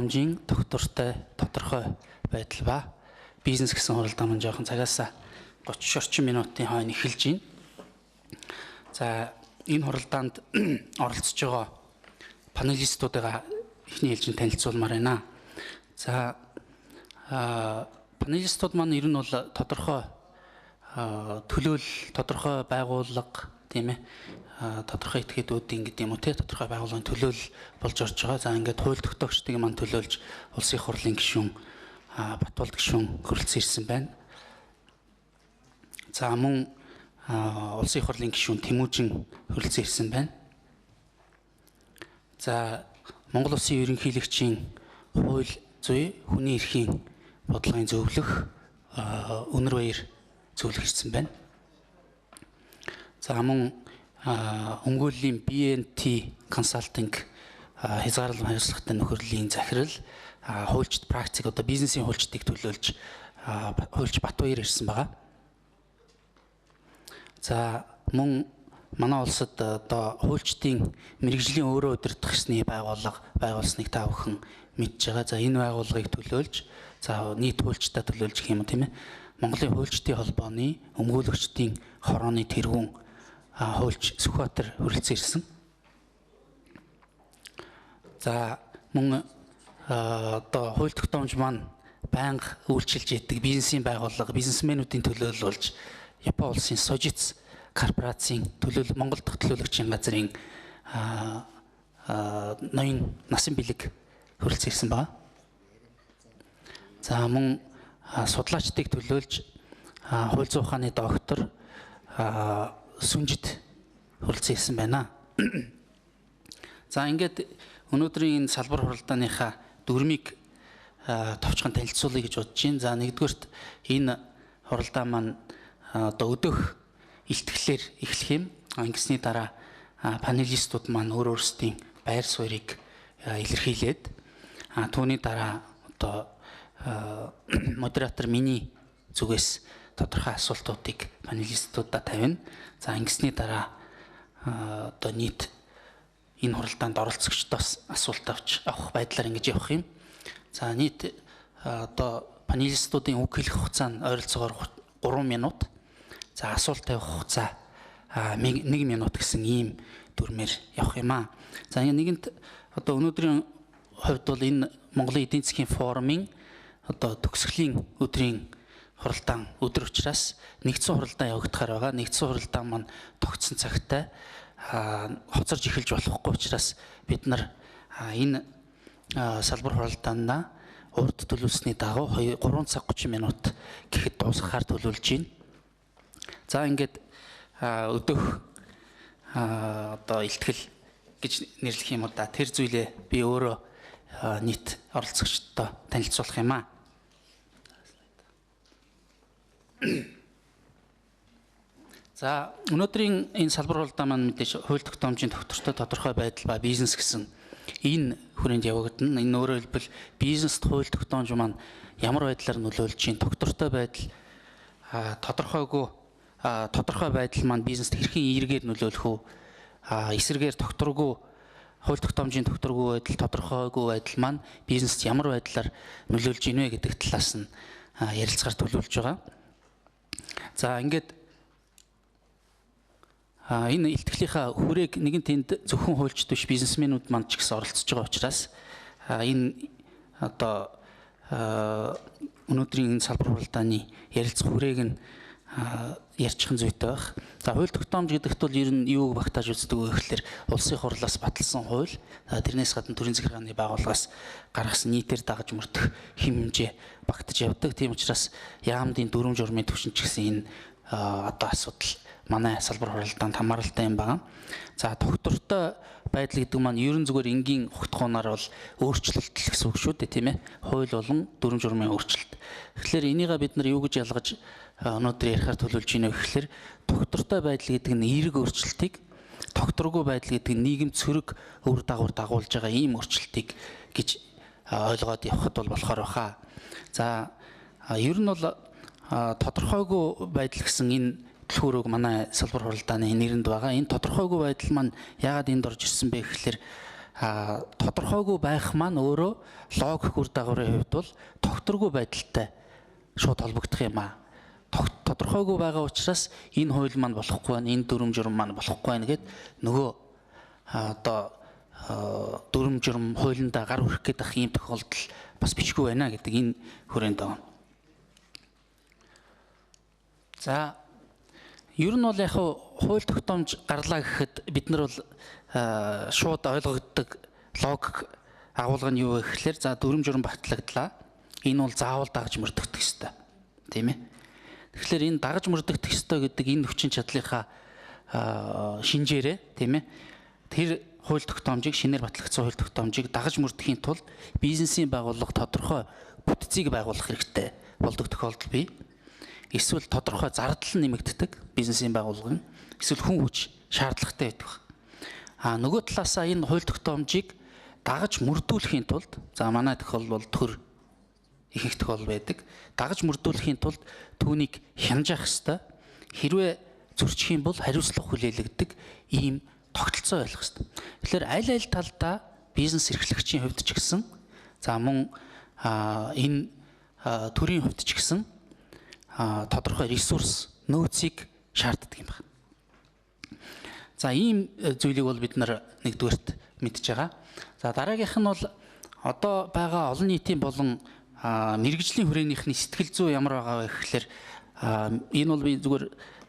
тогтоомжийн доктортой тодорхой байдал ба бизнес гэсэн хуралдаа маань жоохон цагаас 30 орчим минутын хойно эхэлж байна. За энэ хуралдаанд оролцож байгаа панелистуудаа эхний ээлжинд танилцуулмаар байна. За панелистууд маань ер нь бол тодорхой төлөөлөл, тодорхой байгууллага тийм ээ, тодорхой этгээдүүдийн гэдэг юм уу те, тодорхой байгууллагын төлөөлөл болж орж байгаа. За ингээд хууль тогтоогчдыг маань төлөөлж улсын их хурлын гишүүн Батболд гишүүн хүрэлцэн ирсэн байна. За мөн улсын их хурлын гишүүн Тэмүүжин хүрэлцэн ирсэн байна. За Монгол Улсын ерөнхийлөгчийн хууль зүй, хүний эрхийн бодлогын зөвлөх Өнөр Баяр зөвлөх ирсэн байна. За мөн өмгөөллийн BNT Consulting хязгаарлалт хариуцлагатай нөхөрлөлийн захирал хуульчд практик одоо бизнесийн хуульчдыг төлөөлж хуульч Батбаяр ирсэн байгаа. За мөн манай улсад одоо хуульчдын мэрэгжлийн өөрөө удирдах ёсны байгууллага байгуулсныг та бүхэн мэдж байгаа. За энэ байгууллагыг төлөөлж за нийт хуульчдаа төлөөлж гэх юм уу тийм ээ. Монголын хуульчдын холбооны өмгөөлөгчдийн хорооны тэргүүн хуульч Сүхбаатар хүрэлцэн ирсэн. За мөн одоо хууль тогтоомж маань байнга үйлчилж яадаг бизнесийн байгууллага бизнесмэнүүдийн төлөөлөл болж Япон улсын Сожиц корпорацийн Монгол дахь төлөөлөгчийн газрын ноён насан бэлэг хүрэлцэн ирсэн байна. За мөн судлаачдыг төлөөлж хууль зүйн ухааны доктор Сүнжид хүрэлцэн ирсэн байна. За ингээд өнөөдрийн энэ салбар хуралдааныхаа дүрмийг товчхон танилцуулъя гэж бодож байна. За нэгдүгээрт энэ хуралдаа маань одоо өдөх илтгэлээр эхлэх юм. Ингэсний дараа панелистууд маань өөрсдийн байр суурийг илэрхийлээд түүний дараа одоо модератор миний зүгээс тодорхой асуултуудыг панелистуудад тавина. За ингэсний дараа одоо нийт энэ хуралдаанд оролцогчдоос асуулт авах байдлаар ингэж явах юм. За нийт одоо панелистуудын үг хэлэх хугацаа нь ойролцоогоор 3 минут. За асуулт тавих хугацаа 1 минут гэсэн ийм дүрмээр явах юм аа. За нэгэнт одоо өнөөдрийн хувьд бол энэ Монголын эдийн засгийн форумын одоо төгсгөлийн өдрийн хуралдаан өдөр учраас нэгдсэн хуралдаан явагдахаар байгаа. Нэгдсэн хуралдаан маань тогтсон цагтай хоцорж эхэлж болохгүй учраас бид нар энэ салбар хуралдаанаа урд төлөвлөсний дагуу 3 цаг 30 минут гэхэд дуусгахаар төлөвлөж байна. За ингээд өдөх одоо илтгэл гэж нэрлэх юм уу да. Тэр зүйлээ би өөрөө нийт оролцогчдод танилцуулах юм аа. За өнөөдрийн энэ салбар хуралдаа маань мэдээж хууль тогтоомжийн доктортой тодорхой байдал ба бизнес гэсэн энэ хүрээнд явагдана. Энэ өөрөөр хэлбэл бизнест хууль тогтоомж маань ямар байдлаар нөлөөлж чинь доктортой байдал тодорхой байдал маань бизнест хэрхэн эергээр нөлөөлөх үү? Эсрэгээр докторгүй хууль тогтоомжийн докторгүй байдал, тодорхойгүй байдал маань бизнест ямар байдлаар нөлөөлж ийнэ гэдэг талаас нь ярилцахаар төлөвлөж байгаа. За ингээд энэ илтгэлийнхаа хүрээг нэгэн тэнд зөвхөн хуульчд биш бизнесмэнүүд маань ч гэсэн оролцож байгаа учраас энэ одоо өнөөдрийн энэ салбар хуралдааны ярилцах хүрээг нь ярьчихсан зүйтэй байх. За хууль тогтоомж гэдэгт бол ер нь юуг багтааж үздэг вэ гэхээр улсын хурлаас баталсан хууль, тэрнээс гадна төрийн захиргааны байгууллагаас гаргасан нийтээр дагаж мөрдөх хэм хэмжээ багтаж явдаг. Тийм учраас яамдын дүрм журмын түвшин ч гэсэн энэ одоо асуудал манай салбар хуралдаанд хамааралтай юм байна. За доктортой байдал гэдэг маань ерөн зүгээр энгийн хугтгуунаар бол өөрчлөлт гэсэн үг шүү дээ, тийм ээ. Хууль болон дүрм журмын өөрчлөлт. Тэгэхээр энийг бид нар юу гэж ялгаж өнөөдөр ярихаар төлөвлөж байна вэ гэхээр доктортой байдал гэдэг нь эерэг өөрчлөлтийг, докторгүй байдал гэдэг нь нийгэм цөрөг өр дагавар дагуулж байгаа ийм өөрчлөлтийг гэж ойлгоод явхад бол болохоор баха. За ер нь бол тодорхойгүй байдал гэсэн энэ төлхөөрөг манай салбар хуралдааны нэрэнд байгаа. Энэ тодорхойгүй байдал маань яагаад энд орж ирсэн бэ гэхээр тодорхойгүй байх маань өөрөө логик үр дагаврын хувьд бол тогтворгүй байдалтай шууд холбогдох юм аа. Тодорхойгүй байгаа учраас энэ хууль маань болохгүй байна, энэ дүрм журм маань болохгүй байна гэд нөгөө одоо дүрм журм хуулиндаа гар хүрэх гэдэг ийм тохиолдол бас бичгүй байна гэдэг энэ хүрээнд байна. За ер нь бол яг хууль тогтоомж гарлаа гэхэд бид нар бол шууд ойлгогддог логик агуулга нь юу вэ гэхээр за дүрм журм батлагдлаа. Энэ бол заавал дагаж мөрдөгдөх ёстой. Тийм ээ. Тэгэхээр энэ дагаж мөрдөгдөх ёстой гэдэг энэ хүчин чадлынхаа шинжээрээ тийм ээ. Тэр хууль тогтоомжийг шинээр батлагдсан хууль тогтоомжийг дагаж мөрдөхийн тулд бизнесийн байгууллага тодорхой бүтцийг байгуулах хэрэгтэй болдог тохиолдол бий. Эсвэл тодорхой зардал нь нэмэгддэг бизнесийн байгууллагын эсвэл хүн хүч шаардлагатай байдаг. Нөгөө талаасаа энэ хууль тогтоомжийг дагаж мөрдүүлэхийн тулд за манай тохиолдол бол төр их тохиолдол байдаг. Дагаж мөрдүүлэхийн тулд түүнийг хянжаах ёстой. Хэрвээ зөрчих юм бол хариуцлага хүлээлгдэг ийм тогтолцоо байх ёстой. Тэгэхээр аль талдаа бизнес эрхлэгчийн хувьд ч гэсэн за мөн энэ төрийн хувьд ч гэсэн тодорхой ресурс нөөцийг шаарддаг юм байна. За ийм зүйлийг бол бид нар нэгдүгээрт мэдж байгаа. За дараагийнх нь бол одоо байгаа олон нийтийн болон мэрэгжлийн хүрээнийхний сэтгэл зүй ямар байгаа вэ гэхээр энэ бол би зүгээр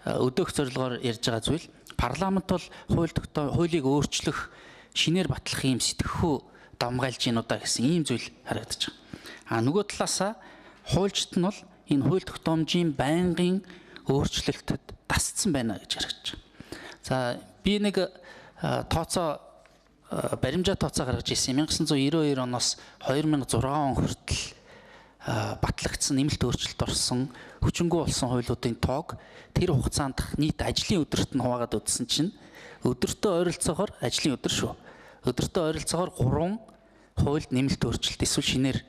өдөөх зорилгоор ярьж байгаа зүйл. Парламент бол хуулийг өөрчлөх, шинээр батлах ийм сэтгэхүй дамгаалж гин удаа гэсэн ийм зүйл харагдаж байгаа. Нөгөө талаасаа хуульчид нь бол энэ хууль тогтоомжийн байнгын өөрчлөлтөд тасцсан байна гэж харагдаж байна. За би нэг баримжаа тооцоо гаргаж ирсэн. 1992 оноос 2006 он хүртэл батлагдсан нэмэлт өөрчлөлт орсон хүчингү болсон хуулиудын тоог тэр хугацаанд нийт ажлын өдөрт нь хуваагаад үзсэн чинь өдөртөө ойролцоогоор ажлын өдөр шүү. Өдөртөө ойролцоогоор 3 хуульд нэмэлт өөрчлөлт эсвэл шинээр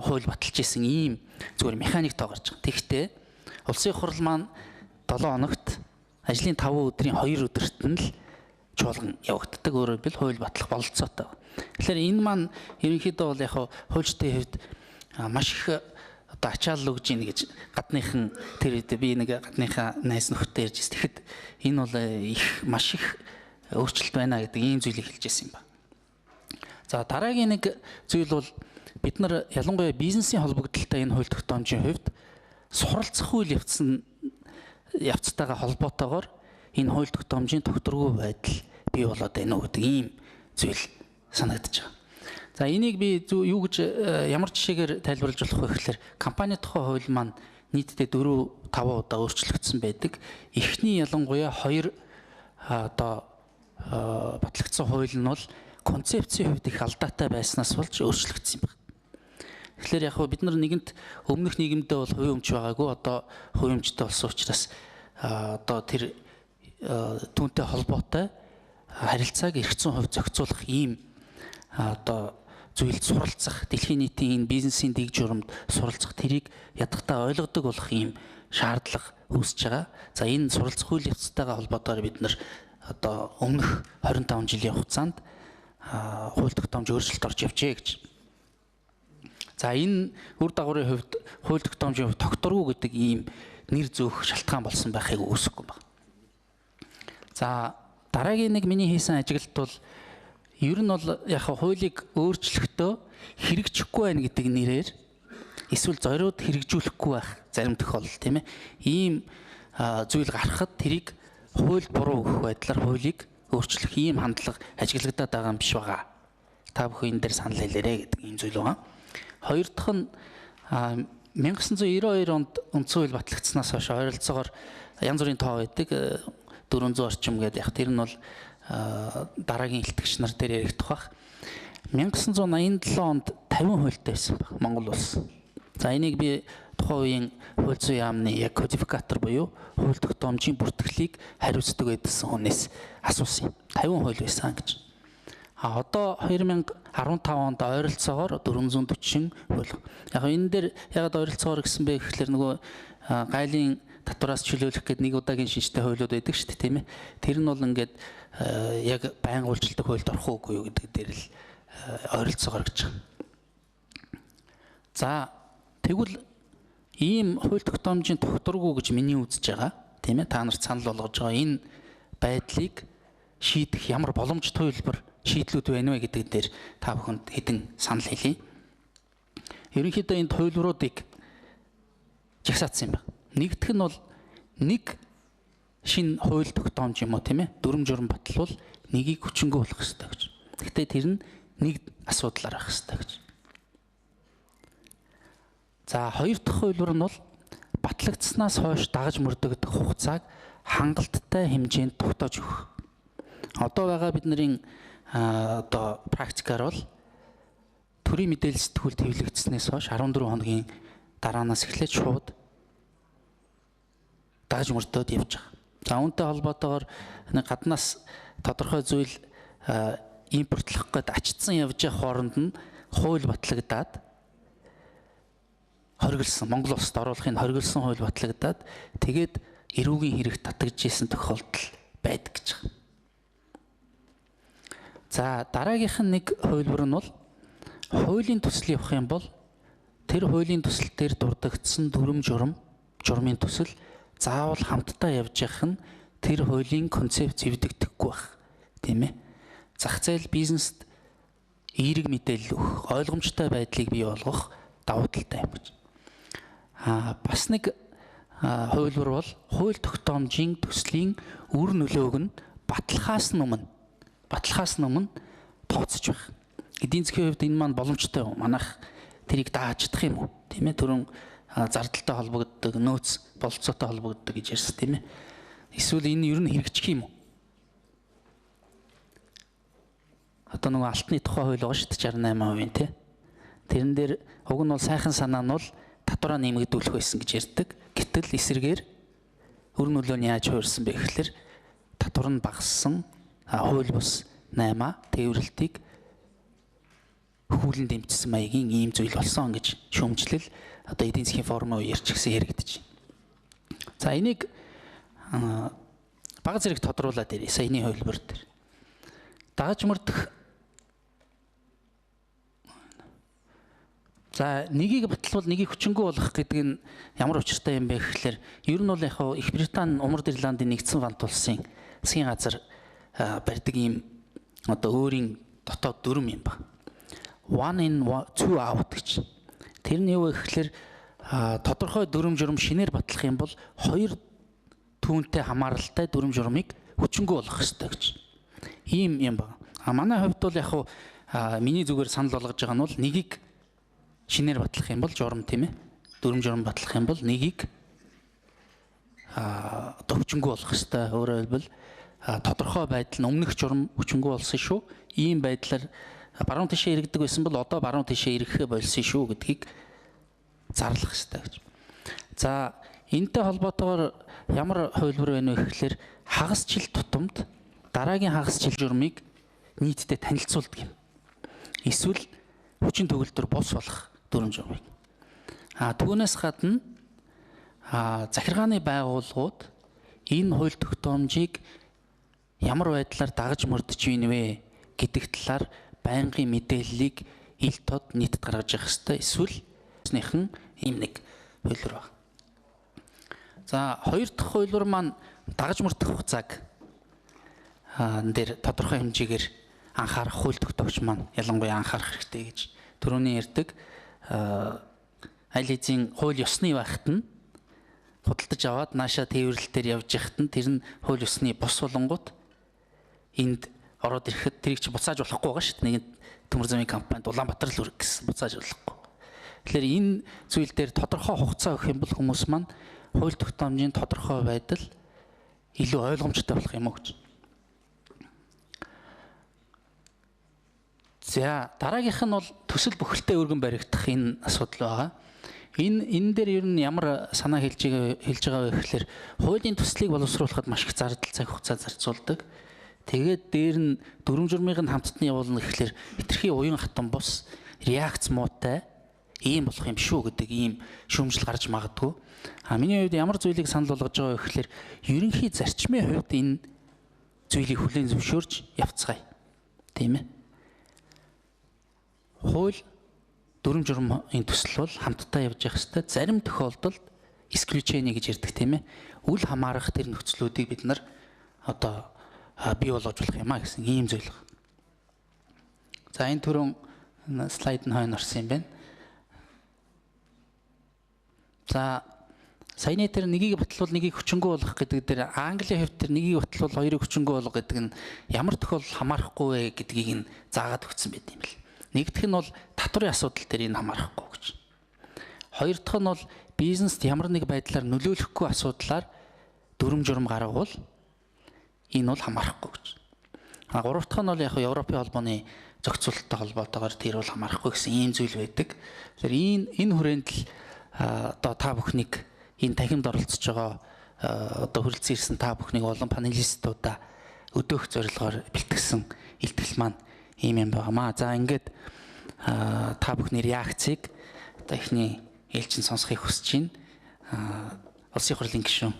хууль баталж исэн ийм зүгээр механик тоо гарч байгаа. Тэгэхдээ улсын хурал маань 7 хоногт ажлын 5 өдрийн 2 өдөрт нь л чуулган явагддаг. Өөрөөр хэлбэл хууль батлах бололцоотой. Тэгэхээр энэ маань ерөнхийдөө бол яг хуульчдын хувьд маш их одоо ачаалал өгж ийн гэж гадныхан тэр үед би нэг гадныхаа найз нөхдөд ярьж байсан. Тэгэхэд энэ бол маш их өөрчлөлт байна гэдэг ийм зүйлийг хэлж байсан юм ба. За дараагийн нэг зүйл бол бид нар ялангуяа бизнесийн холбогдлолтой энэ хууль тогтоомжийн хувьд суралцах үйл явцтайгаа холбоотойгоор энэ хууль тогтоомжийн тогтворгүй байдал бий болоод байна уу гэдэг ийм зүйл санагдаж байгаа. За энийг би юу гэж ямар жишээгээр тайлбарлаж болох вэ гэхээр компани тухай хууль маань нийтдээ 4-5 удаа өөрчлөгдсөн байдаг. Эхний ялангуяа 2 одоо батлагдсан хууль нь бол концепцийн хувьд их алдаатай байснаас болж өөрчлөгдсөн юм байна. Тэгэхээр яг бид нар нэгэнт өмнөх нийгэмдээ бол хувийн өмч байгаагүй одоо хувийн өмчтэй болсон учраас одоо тэр түүнтэй холбоотой харилцааг эрх зүйн хувьд зохицуулах ийм одоо зүйлд суралцах, дэлхийн нийтийн энэ бизнесийн дэг журамд суралцах, тэрийг ядахтаа ойлгодог болох ийм шаардлага үүсэж байгаа. За энэ суралцах үйл явцтайгаа холбоотойгоор бид нар одоо өмнөх 25 жилийн хугацаанд хууль тогтоомж өөрчлөлт орж явжээ гэж. За энэ үр дагаврын хувьд хууль тогтоомжийн хувьд тогтворгүй гэдэг ийм нэр зөөх шалтгаан болсон байхыг үүсэхгүй байна. За дараагийн нэг миний хийсэн ажиглалт бол ер нь бол яг хуулийг өөрчлөхдөө хэрэгжихгүй байна гэдэг нэрээр эсвэл зориуд хэрэгжүүлэхгүй байх зарим тохиолдол тийм ээ. Ийм зүйл гарахад тэрийг хууль буруу гэх байдлаар хуулийг өөрчлөх ийм хандлага ажиглагдаад байгаа юм биш байгаа. Та бүхэн энэ дээр санал хэлээрэй гэдэг ийм зүйл байна. Хоёр дахь нь 1992 онд үндсэн хууль батлагдсанаас хойш ойролцоогоор янз бүрийн тоо байдаг 400 орчим гэдэг яг тэр нь бол дараагийн илтгэгч нар дээр яригдах бах. 1987 онд 50 хуультай байсан баг Монгол улс. За энийг би тухайн үеийн хууль зүйн яамны яг кодификатор буюу хууль тогтоомжийн бүртгэлийг хариуцдаг байсан хүнээс асуусан юм. 50 хууль байсан гэж. Одоо 2015 онд ойролцоогоор 440 хууль. Яг энэ дээр ягаад ойролцоогоор гэсэн бэ гэхээр нөгөө гайлын татвараас чөлөөлөх гэдэг нэг удаагийн шинжтэй хуулиуд байдаг шүү дээ, тийм ээ. Тэр нь бол ингээд яг байнга үйлчлдэг хуульд орох уугүй юу гэдэг дээр л ойролцоогоор гэж байна. За тэгвэл ийм хууль тогтоомжийн тогтворгүй гэж миний үзэж байгаа, тийм ээ. Та нарт санал болгож байгаа энэ байдлыг шийдэх ямар боломжтой хэлбэр шийдлүүд байна вэ гэдэг дээр та бүхэнд хэдэн санал хэлье. Ерөнхийдөө энэ хувилбаруудыг жагсаацсан юм байна. Нэгдүгээр нь бол нэг шинэ хууль тогтоомж юм уу, тийм ээ. Дүрм журам батлвал нэгийг хүчингү болох хэрэгтэй гэж. Гэхдээ тэр нь нэг асуудлаар байх хэрэгтэй гэж. За хоёр дахь хувилбар нь бол батлагдсанаас хойш дагаж мөрдөгдөх хугацааг хангалттай хэмжээнд тогтоож өгөх. Одоо байгаа бидний одоо практикаар бол төрийн мэдээлэл сэтгүүлд хэвлэгдснээс хойш 14 хоногийн дараанаас эхлээд шууд дагаж мөрдөд явж байгаа. За үүнтэй холбоотойгоор гаднаас тодорхой зүйл импортлох гээд ачтсан явж байгаа хооронд нь хууль батлагдаад хоригдсан, Монгол улсад оруулахын хоригдсан хууль батлагдаад тэгээд эрүүгийн хэрэг татагдж исэн тохиолдол байдаг гэж байна. За дараагийнх нь нэг хувилбар нь бол хуулийн төсөл явах юм бол тэр хуулийн төсөл дээр дурддагдсан дүрм журмын төсөл заавал хамтдаа явж явах нь тэр хуулийн концепт зэвдэгдэхгүй байх, тийм ээ. Зах зээл бизнест эерэг мэдээлэл өгөх, ойлгомжтой байдлыг бий болгох давуу талтай юм гэж. Бас нэг хувилбар бол хууль тогтоомжийн төслийн үр нөлөөг нь батлахаас өмнө тооцож байх. Эдийн засгийн хувьд энэ маань боломжтой юм. Манайх тэрийг дааж чадах юм уу? Тийм ээ. Түрүүн зардалтай холбогддог, нөөц болцоотой холбогддог гэж ярьсан, тийм ээ. Эсвэл энэ ер нь хэрэгжих юм уу? Одоо нөгөө алтны тухай хууль байгаа шүү дээ 68%, тийм. Тэрэн дээр уг нь бол сайхан санаа нь бол татвараа нэмэгдүүлэх байсан гэж ярьдаг. Гэтэл эсрэгээр өр нөлөөний яаж хуурсан бэ гэхэлэр татвар нь багассан, хууль бус 8 тээвэрлэлтийг хүүлэн дэмжсэн маягийн ийм зүйл болсон гэж шүүмжлэл одоо эдийн засгийн форумын үеэр ч гэсэн яригдаж байна. За энийг бага зэрэг тодруулаад ирье. Саяны хувилбар дээр. Дагаж мөрдөх. За нэгийг батлвал нэгийг хүчингү болгох гэдэг нь ямар учиртай юм бэ гэхэлэр ер нь бол яг Их Британи, Умард Ирландын нэгдсэн хамт улсын засгийн газар барьдаг ийм одоо өөрийн дотоод дүрм юм ба. One in, two out гэж. Тэр нь юу вэ гэхэлэр тодорхой дүрм журам шинээр батлах юм бол хоёр түүнтэй хамааралтай дүрм журмыг хүчингү болгох ёстой гэж. Ийм юм ба. Манай хувьд бол яг миний зүгээр санал болгож байгаа нь бол нэгийг шинээр батлах юм бол журам, тийм ээ. Дүрм журам батлах юм бол нэгийг одоо хүчингү болгох ёстой. Өөрөөр хэлбэл тодорхой байдал нь өмнөх журам хүчингү болсон шүү. Ийм байдлаар баруун тишээ иргэдэг байсан бол одоо баруун тишээ ирэхээ болсон шүү гэдгийг зарлах ёстой гэж. За энэтэй холбоотойгоор ямар хувилбар байна вэ гэхэлэр хагас жил тутамд дараагийн хагас жил журмыг нийтдээ танилцуулдаг юм. Эсвэл хүчин төгөлдөр бус болох дүрм журмыг. Түүнээс гадна захиргааны байгууллагууд энэ хууль тогтоомжийг ямар байдлаар дагаж мөрдөж байна вэ гэдэг талаар байнгын мэдээллийг ил тод нийтэд гаргаж явах хэрэгтэй. Эсвэл нэхэн ийм нэг хувилбар байна. За хоёр дахь хувилбар маань дагаж мөрдөх хугацааг дээр тодорхой хэмжээгээр анхаарах хууль тогтоогч маань ялангуяа анхаарах хэрэгтэй гэж түрүүний ярьдаг. Аль хэзээ хууль ёсны байхад нь худалдаж аваад нааша тээвэрлэлтээр явж яхад нь тэр нь хууль ёсны бус болонгууд энд ороод ирэхэд тэрийг чи буцааж болохгүй байгаа шүү дээ. Нэг төмөр замын компанид Улаанбаатар л үрг гэсэн буцааж болохгүй. Тэгэхээр энэ зүйл дээр тодорхой хугацаа өгөх юм бол хүмүүс маань хууль тогтоомжийн тодорхой байдал илүү ойлгомжтой болох юм уу гэж. За дараагийнх нь бол төсөл бүхэлдээ өргөн баригдах энэ асуудал байгаа. Энэ дээр ер нь ямар санаа хэлж байгаа вэ гэхээр хуулийн төслийг боловсруулахад маш их зардал цаг хугацаа зарцуулдаг. Тэгээд дээр нь дүрм журмыг нь хамтдаа явуулна гэхэлэр хитрхи уян хатан бус реакц муутай ийм болох юм шүү гэдэг ийм шүүмжил гарч магадгүй. Миний хувьд ямар зүйлийг санал болгож байгаа вэ гэхээр ерөнхий зарчмын хувьд энэ зүйлийг хүлээн зөвшөөрж явцгаая. Тийм ээ. Хууль дүрм журмын төсөл бол хамтдаа явж явах ёстой. Зарим тохиолдолд исключение гэж ярьдаг тийм ээ. Үл хамаарах тэр нөхцлүүдийг бид нар одоо бий болгож болох юм а гэсэн ийм зөвлөгөө. За энэ түрүүн слайд нь хойно орсон юм байна. За саяны тэр нэгийг батлуул нэгийг хүчингү болгох гэдэг дээр Английн хувьд тэр нэгийг батлуул хоёрыг хүчингү болгох гэдэг нь ямар тохиолдолд хамаарахгүй вэ гэдгийг нь заагаад өгсөн байт юм бэл. Нэгдүгээр нь бол татварын асуудал дээр энэ хамаарахгүй гэж. Хоёр дахь нь бол бизнест ямар нэг байдлаар нөлөөлөхгүй асуудлаар дүрм журм гаргавал энэ бол хамаарахгүй гэж. Гурав дахь нь бол яг Европын холбооны зохицуулалттай холбоотойгоор тэр бол хамаарахгүй гэсэн ийм зүйл байдаг. Тэгэхээр энэ хүрээнд л одоо та бүхнийг энэ танхимд оролцож байгаа одоо хүрэлцэн ирсэн та бүхнийг олон панелистуудаа өдөөх зорилгоор бэлтгэсэн илтгэл маань ийм юм байгаамаа. За ингээд та бүхний реакцийг одоо эхний ээлжин сонсохыг хүсэж байна. Улсын их хурлын гишүүн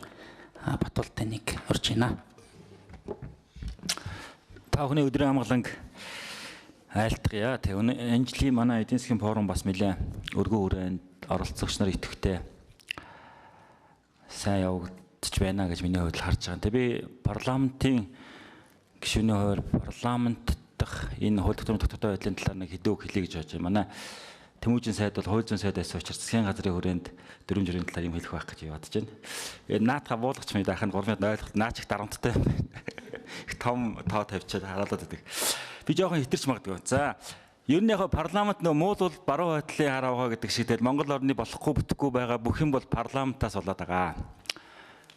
Батбол таныг урьж байна. Та бүхний өдрийн амгаланг айлтгая. Энэ жилийн манай эдийн засгийн форум бас нэлээд өргөн хүрээнд оролцогч нар идэвхтэй сайн явагдаж байна гэж миний хувьд харж байгаа. Би парламентын гишүүний хувьд парламент дахь энэ хууль тогтоомын тогтвортой байдлын талаар нэг хэдүү хэлье гэж бодож байна. Манай Тэмүүжин сайд бол хууль зүйн сайд байсан учраас засгийн газрын хүрээнд дүрм журмын талаар юм хэлэх байх гэж бодож байна. Наатаха буулгач мэд ахын 3 минут ойлгох наач их дарамттай. Их том тоо тавьчаад хараалаад байдаг. Би жоохон хитэрч магадгүй. За ер нь яг парламент нөө муул бол баруун байдлын хараа байгаа гэдэг шиг тэгэл Монгол орны болохгүй бүтэхгүй байгаа бүх юм бол парламентаас болоод байгаа.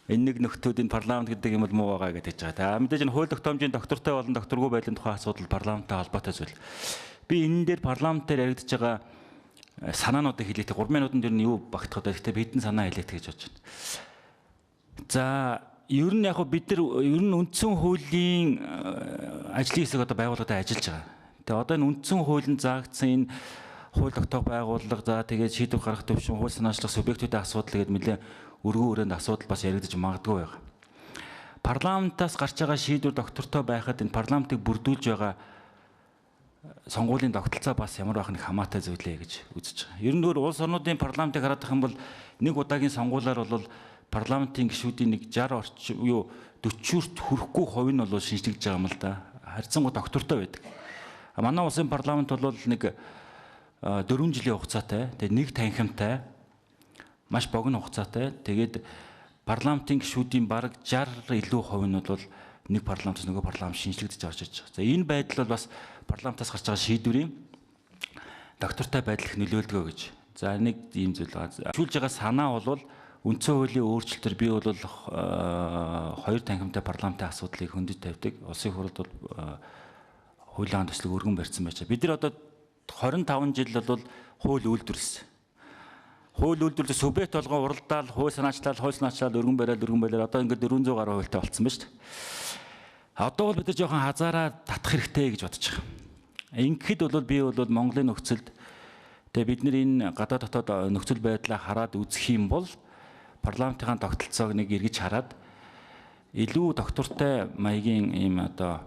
Энэ нэг нөхдүүд энэ парламент гэдэг юм бол муу байгаа гэж хэлж байгаа. Мэдээж энэ хууль тогтоомжийн доктортой болон докторгүй байдлын тухай асуудал парламенттай холбоотой зүйл. Би энэ дээр парламент дээр яригдж байгаа санаануудыг хэлээд 3 минутанд ер нь юу багтахад байх гэхдээ бидэн санаа хэлээд гэж бодож байна. За ер нь яг бид нар ер нь үндсэн хуулийн ажлын хэсэг одоо байгууллагад ажиллаж байгаа. Тэгээ одоо энэ үндсэн хуулинд заагдсан энэ хууль тогтоох байгууллага за тэгээд шийдвэр гаргах төвшин хууль санаачлах субъектүүдийн асуудал гэдэг нэлээ өргөн хүрээнд асуудал бас яригдж магадгүй байгаа. Парламентаас гарч байгаа шийдвэр доктортой байхад энэ парламентыг бүрдүүлж байгаа сонгуулийн тогтолцоо бас ямар байх нэг хамаатай зүйлээ гэж үзэж байгаа. Ер нь улс орнуудын парламентыг хараад ах юм бол нэг удаагийн сонгуулиар бол парламентын гишүүдийн нэг 60 орчим юу 40-т хүрэхгүй хувь нь бол шинжлэгдэж байгаа юм л да. Харьцангуй доктортой байдаг. Манай улсын парламент бол нэг 4 жилийн хугацаатай, тэгээд нэг танхимтай, маш богино хугацаатай. Тэгээд парламентын гишүүдийн бараг 60 илүү хувь нь бол нэг парламентс нөгөө парламент шинжлэгдэж орж ирж байгаа. За энэ байдал бол бас парламентаас гарч байгаа шийдвэрийн доктортой байдлыг нөлөөлдгөө гэж. За нэг ийм зүйл байгаа. Шүүлж байгаа санаа бол үндсэн хуулийн өөрчлөлтөөр би бол хоёр танхимтай парламентын асуудлыг хөндөж тавьдаг. Улсын хурлд бол хуулийн төслийг өргөн барьсан байж. Бид нар одоо 25 жил бол хууль үйлдвэрлэсэн. Хууль үйлдвэрлэх субъект болгон уралдаал, хууль санаачлал өргөн бариад одоо ингээд 400 гаруй хуультай болцсон ба шүү дээ. Одоо бол бид нар жоохон хазаараа татах хэрэгтэй гэж бодож байгаа. Ингэхэд бол би бол Монголын нөхцөлд тэгээ бид нар энэ гадаад дотоод нөхцөл байдлаа хараад үзэх юм бол парламентын тогтолцоог нэг эргэж хараад илүү доктортой маягийн ийм одоо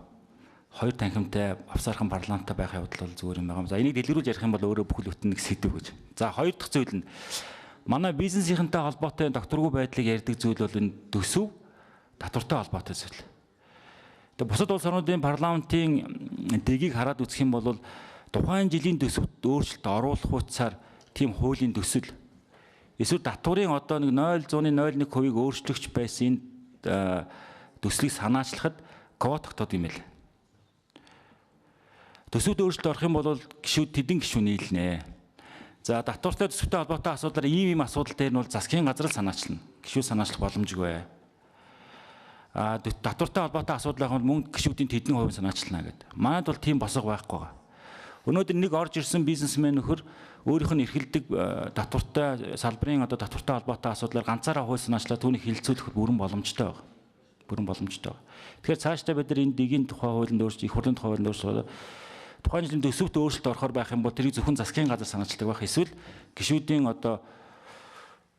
хоёр танхимтай авсаархан парламенттай байх явдал бол зүгээр юм байгаа. За энийг дэлгэрүүлж ярих юм бол өөрөө бүхэл бүтэн нэг сэдв гэж. За хоёр дахь зүйл нь манай бизнесийнхэнтэй холбоотой докторгүй байдлыг ярьдаг зүйл бол энэ төсөв татвартай холбоотой зүйл. Тэгээ бусад улс орнуудын парламентын дэгийг хараад үзэх юм бол тухайн жилийн төсөвт өөрчлөлт оруулах хугацаар тийм хуулийн төсөл эсвэл татварын одоо нэг 0.01% өөрчлөгч байсан энэ төслийг санаачлахад квот тогтоод юм л. Төсөвд өөрчлөлт орох юм бол тэдэн гишүүн нийлнэ. За татвартай төсөвтэй холбоотой асуудлаар ийм асуудал дээр нь бол засгийн газар л санаачлна. Гишүүд санаачлах боломжгүй. Татвартай холбоотой асуудал байх бол мөн гишүүдийн тэдэн хувийн санаачлна гэдэг. Манайд бол тийм босго байхгүй байгаа. Өнөөдөр нэг орж ирсэн бизнесмен нөхөр өөрийнх нь эрхэлдэг татвартай салбарын одоо татвартай холбоотой асуудлаар ганцаараа хууль санаачлаад түүнийг хилцүүлэх бүрэн боломжтой байна. Тэгэхээр цаашдаа бид нар энэ дэгийн тухай хуулинд өөрчлөлт, их хурлын тухай хуулинд өөрчлөлт тухайн жилийн төсөвт өөрчлөлт орохоор байх юм бол тэрийг зөвхөн засгийн газар санаачилдаг байх, эсвэл гишүүдийн одоо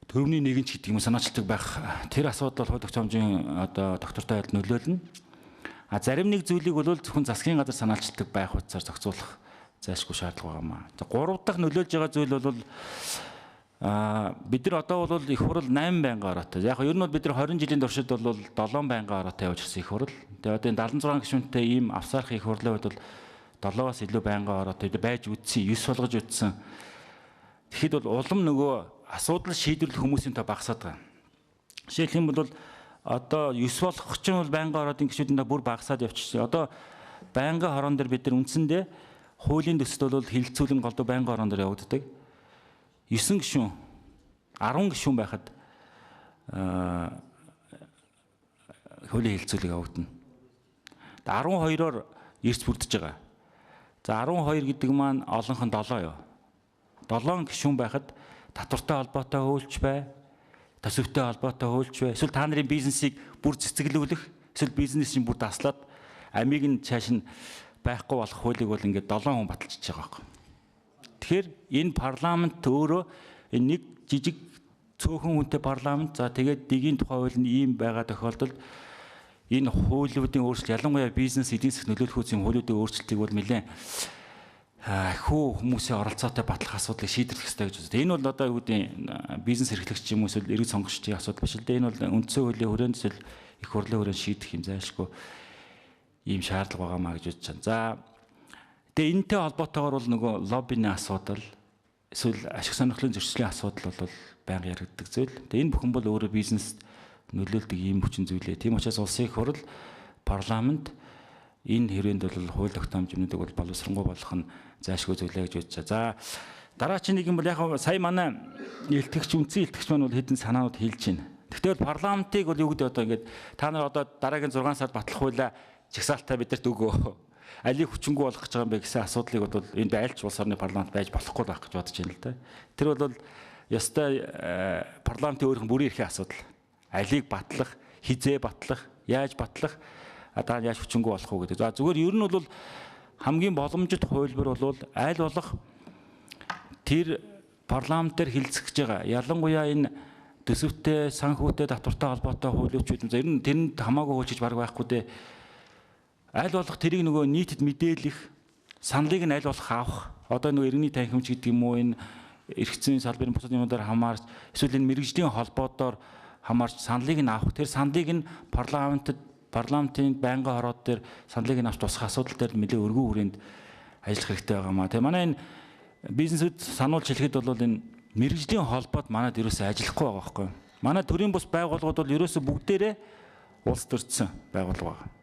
төвний нэгэнч гэдэг юм санаачилдаг байх. Тэр асуудал хууль тогтоомжийн одоо доктортой айлд нөлөөлнө. А зарим нэг зүйлийг бол зөвхөн засгийн газар санаачилдаг байх утсаар зохицуулах зайлшгүй шаардлага байгаамаа. За 3 дахь нөлөөлж байгаа зүйл бол бид нар одоо бол их хурл 8 байнгын ороотой. Яг нь ер нь бол бид нар 20 жилийн туршид бол 7 байнгын ороотой явж ирсэн их хурл. Тэгээд одоо энэ 76 гишүүнтэй ийм авсаарх их хурлын хувьд бол 7-аас илүү байнгын ороотой байж үтсэн, 9 болгож үтсэн. Тэгэхэд бол улам нөгөө асуудал шийдвэрлэх хүмүүсийн тоо багасаад байгаа. Жишээлх юм бол одоо 9 болгох чинь бол байнгын ороодын гишүүдийн бүр багасаад явчихсан. Одоо байнгын хорон дээр бид нар үндсэндээ хуулийн төсөлд бол хилцүүлэн голдуу байнгын хорон дээр явагддаг. 9 гишүүн 10 гишүүн байхад хуулийн хилцүүлэг явагдана. 12-оор эрс бүрдэж байгаа. За 12 гэдэг маань олонх нь 7 юу. 7 гишүүн байхад татвартай холбоотой хуульч бай, төсөвтэй холбоотой хуульч бай. Эсвэл та нарын бизнесийг бүр цэцгэлүүлэх, эсвэл бизнесийн бүр таслаад амийг нь цааш нь байхгүй болох хуулийг бол ингээд 7 хүн баталчихж байгаа байхгүй. Тэгэхээр энэ парламент өөрөө энэ нэг жижиг цөөхөн хүнтэй парламент. За тэгээд дэгийн тухай хууль нь ийм байгаа тохиолдолд энэ хуулиудын өөрчлөлт, ялангуяа бизнес эдийн засаг нөлөөлөх үүсгэн хуулиудын өөрчлөлтийг бол нэлээд хүү хүмүүсийн оролцоотой батлах асуудлыг шийдвэрлэх хэрэгтэй гэж үздэг. Энэ бол одоо юу гэдэг бизнес эрхлэгч юм эсвэл эрэг сонгогчдын асуудал биш л дээ. Энэ бол үндсэн хуулийн хүрээнд эсвэл их хурлын хүрээнд шийдэх юм зайлшгүй ийм шаардлага байгаамаа гэж үзэж байна. За тэгээ энэтэй холбоотойгоор бол нөгөө лоббины асуудал эсвэл ашиг сонирхлын зөрчлийн асуудал бол байнга яригддаг зүйл. Тэгээ энэ бүхэн бол өөрөө бизнест нөлөөлдөг ийм хүчин зүйлээ. Тийм учраас улсын их хурл, парламент энэ хүрээнд бол хууль тогтоомжнуудыг бол боловсронгуй болгох нь зайлшгүй зүйлээ гэж үзэж байгаа. За дараагийн нэг юм бол яг сая манай илтгэгч үндсэн илтгэгч маань бол хэдэн санаанууд хэлж байна. Тэгвэл парламентыг бол юу гэдэг одоо ингээд та нар одоо дараагийн 6 сард батлах хуулиа жагсаалтаа бидэрт өгөө. Алийг хүчингү болгох гэж байгаа юм бэ гэсэн асуудлыг бол энд айлч улс орны парламент байж болохгүй байх гэж бодож байна л да. Тэр бол ёстой парламентын өөрийнх нь бүрийн эрхийн асуудал. Алийг батлах, хизээ батлах, яаж батлах, одоо яаж хүчингү болох уу гэдэг. За зүгээр ер нь бол хамгийн боломжит хувилбар бол аль болох тэр парламентээр хилцэж байгаа. Ялангуяа энэ төсөвтэй, санхүүтэй, татвартай холбоотой хуулиудчүүд ер нь тэрэнд хамаагүй хуульчиж баг байхгүй дээ. Аль болох тэрийг нөгөө нийтэд мэдээлэх, саналыг нь аль болох авах. Одоо нөгөө иргэний танхимч гэдэг юм уу, энэ эрх зүйн салбарын бусад юмудаар хамаарч, эсвэл энэ мэргэжлийн холбоодоор хамаарч саналыг нь авах. Тэр саналыг нь парламентын байнгын хороод дээр саналыг нь авч тусах асуудал дээр нэлээд өргөн хүрээнд ажиллах хэрэгтэй байгаамаа. Тэгээ манай энэ бизнесүүд сануулж хэлэхэд бол энэ мэргэжлийн холбоод манайд ерөөсөө ажиллахгүй байгаа байхгүй. Манай төрийн бус байгууллагууд бол ерөөсөө бүгдээрээ улс төрсөн байгууллага байна.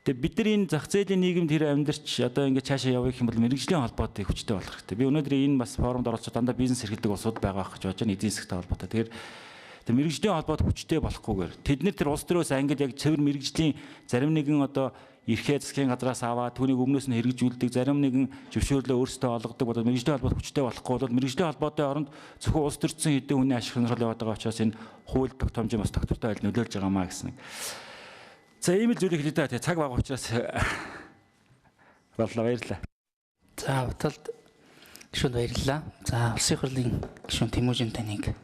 Тэгээ бид нар энэ зах зээлийн нийгэмд хэрэг амьдарч одоо ингээд цаашаа явах юм бол мэргэжлийн холбоотыг хүчтэй болох хэрэгтэй. Би өнөөдөр энэ бас форумд оролцоод дандаа бизнес эрхэлдэг улсууд байгаа гэж бодож байна. Эдийн засгийн холбоотой. Тэгэхээр мэргэжлийн холбоод хүчтэй болохгүйгээр тэд нар тэр улс төрөөс ангид яг цэвэр мэргэжлийн зарим нэгэн одоо эрхээ засгийн газраас аваад түүнийг өмнөөс нь хэрэгжүүлдэг, зарим нэгэн зөвшөөрлөө өөрсдөө олгодог бол мэргэжлийн холбоод хүчтэй болохгүй бол мэргэжлийн холбоотой оронд зөвхөн улс төрсөн хэдэн хүний ашиг сонирхол яваад байгаа учраас энэ хууль тогтоомжийн бас тогтвортой айл нөлөөлж байгаамаа гэсэн нэг. За ийм л зүйлийг хэлээ дээ. Цаг бага учраас боллоо, баярлалаа. За баталд гишүүнд баярлалаа. За улсын хурлын гишүүн Тэмүүжин таныг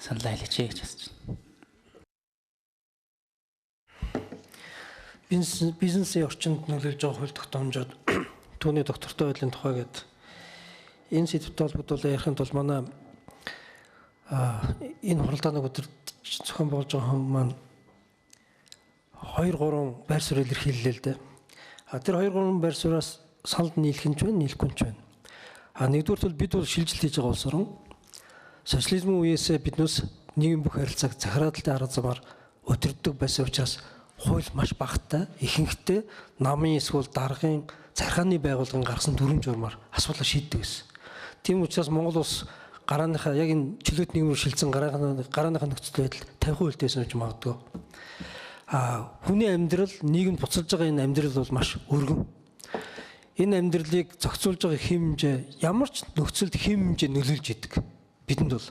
саналаа хэлээч гэж асууж байна. Бизнесийн орчинд нөлөөлж байгаа хууль тогтоомжууд түүний доктортой байдлын тухай гэдэг энэ сэдвтэй холбогдуулан ярихын тулд манай энэ хуралдааныг удирдах зохион байгуулж байгаа хүн маань 2-3 байр суурь илэрхийллээ л дээ. Тэр 2-3 байр сууриас саналд нийлэх нь ч байна, нийлэхгүй нь ч байна. Нэгдүгürt бол бид бол шилжилт хийж байгаа улс орн. Социализмын үеэсээ биднээс нийгэм бүх харилцааг захиргаалалтын арга замаар удирддаг байсан учраас хууль маш багатай, ихэнхдээ намын эсвэл даргын захиргааны байгууллагын гаргасан дүрм журмаар асуудал шийддэг байсан. Тийм учраас Монгол улс гарааныхаа яг энэ чөлөөт нийгмээр шилжсэн гарааныхаа нөхцөл байдал 50% үлдээсэн гэж магадгүй. Хүний амьдрал, нийгэмд буцалж байгаа энэ амьдрал бол маш өргөн. Энэ амьдралыг зохицуулж байгаа хэм хэмжээ ямар ч нөхцөлд хэм хэмжээ нөлөөлж идэг. Бидэнд бол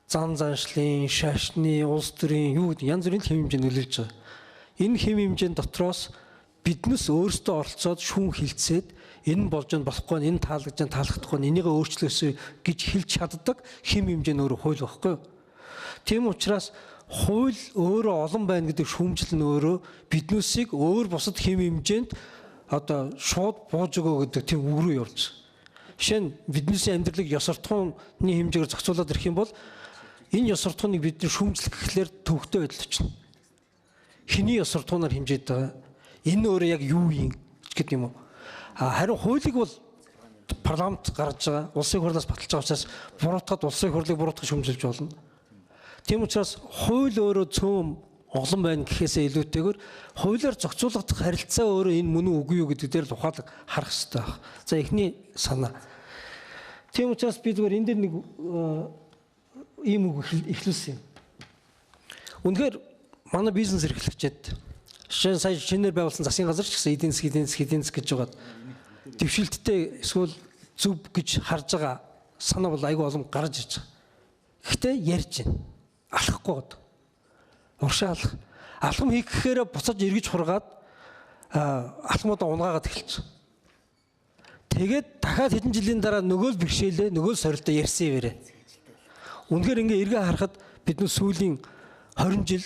зан заншлын, шашны, улс төрийн юу гэдэг янз бүрийн хэм хэмжээ нөлөөлж байгаа. Энэ хэм хэмжээний дотроос биднес өөрсдөө оролцоод шүүн хилцээд энэ болж болохгүй, энэ таалагдж таалагдахгүй, энийгээ өөрчлөөсэй гэж хэлж чаддаг хэм хэмжээ нь өөрөө хууль байхгүй юу? Тийм учраас хууль өөрөө олон байна гэдэг шүүмжил нь өөрөө биднесийг өөр бусад хэм хэмжээнд одоо шууд бууж өгөө гэдэг тийм үг рүү явуулж. Жишээ нь биднесийн амьдралыг ёс суртахууны хэмжээгээр зохицуулаад ирэх юм бол энэ ёс суртахууныг бидний шүүмжлэх гэхлээр төвөгтэй байдал очно. Хиний ёс суртахуунаар хэмжээд байгаа. Энэ өөрөө яг юу юм гэдэг юм уу? Харин хуулийг бол парламент гаргаж байгаа, улсын хурлаас баталж байгаа учраас буруутгаад улсын хурлыг буруутгах шүүмжилж болно. Тийм учраас хууль өөрөө цөм олон байна гэхээсээ илүүтэйгээр хуулиар зохицуулагдах харилцаа өөрөө энэ мөн үгүй юу гэдэг дээр л ухаалаг харах хэрэгтэй байна. За эхний санаа. Тийм учраас би зүгээр энэ дээр нэг ийм үг эхлүүлсэн юм. Үнэхээр манай бизнес эрхлэгчид сая шинээр байгуулсан засгийн газар ч гэсэн эдийн засаг гэж байгаа дэвшилттэй эсвэл зөв гэж харж байгаа санаа бол айгүй олон гарч ирж байгаа. Гэхдээ ярьж байна. Алахгүй гад. Уршаалах. Алхам хийх гэхээр буцаж эргэж хургаад алхмуудаа унгаагаад эхэлж байгаа. Тэгээд дахиад хэдэн жилийн дараа нөгөө л бэрхшээлээ, нөгөө л сорилтоо ярьсан юмээрээ. Үнэхээр ингээ эргээ харахад бид нөө сүүлийн 20 жил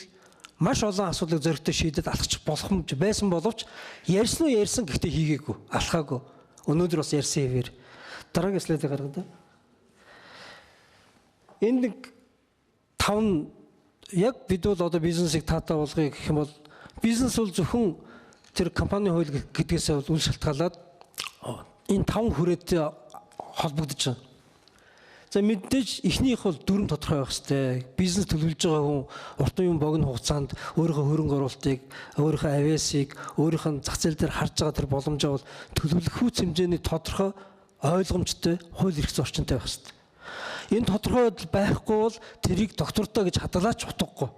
маш олон асуудлыг зөрөгтэй шийдэд алхах боломж байсан боловч ярьсан уу ярьсан гэхдээ хийгээгүй, алхаагүй. Өнөөдөр бас ярьсан хэвээр. Дараагийн слайдыг гаргая. Энд нэг 5 яг бид бол одоо бизнесийг таатай болгоё гэх юм бол бизнес бол зөвхөн тэр компани хууль гэдгээсээ бол үл шалтгаалаад энэ 5 хүрээтэй холбогдож байна. За мэдээж эхнийх бол дүрм тодорхой байх хэрэгтэй. Бизнес төлөвлөж байгаа хүн уртын юм богино хугацаанд өөрийнхөө хөрөнгө оруулалтыг, өөрийнхөө авиасыг, өөрийнхөө зах зээл дээр харж байгаа тэр боломжоо бол төлөвлөх хүч хэмжээний тодорхой ойлгомжтой хууль эрх зүйн орчинтай байх хэрэгтэй. Энэ тодорхой байдал байхгүй бол тэрийг доктортой гэж хадгалаач утгагүй.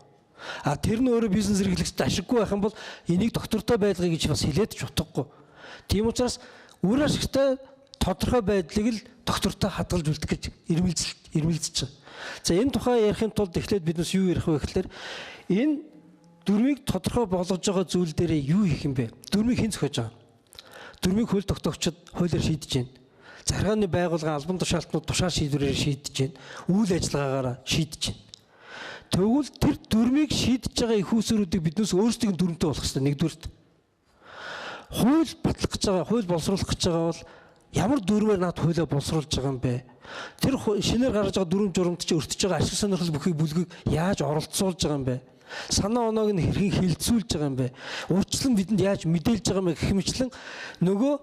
Тэр нь өөрөө бизнес эрхлэгчд ашиггүй байх юм бол энийг доктортой байлгая гэж бас хэлээд ч утгагүй. Тийм учраас үр ашигтай тодорхой байдлыг л доктортой хадгалж үлдэх гэж ирмэлзэж байгаа. За энэ тухай ярихын тулд эхлээд биднес юу ярих вэ гэхээр энэ дүрмийг тодорхой болгож байгаа зүйл дээр юу хийх юм бэ? Дүрмийг хэн зохиож байгаа? Дүрмийг хууль тогтоогчид хуулиар шийдэж байна. Захиргааны байгууллагын албан тушаалтнууд тушаал шийдвэрээр шийдэж байна. Үйл ажиллагаагаараа шийдэж байна. Тэгвэл тэр дүрмийг шийдэж байгаа их усруудыг биднес өөрсдийн дүрмтэй болох хэрэгтэй. Нэгдүгürt хууль батлах гэж байгаа, хууль боловсруулах гэж байгаа бол ямар дүрмээр над хуулиа боловсруулж байгаа юм бэ? Тэр шинээр гаргаж байгаа дүрм журамд чи өртөж байгаа ашиг сонирхол бүхий бүлгийг яаж оролцуулж байгаа юм бэ? Санаа оноог нь хэрхэн хилцүүлж байгаа юм бэ? Уучлан бидэнд яаж мэдээлж байгаа юм бэ гэх мэтчлэн нөгөө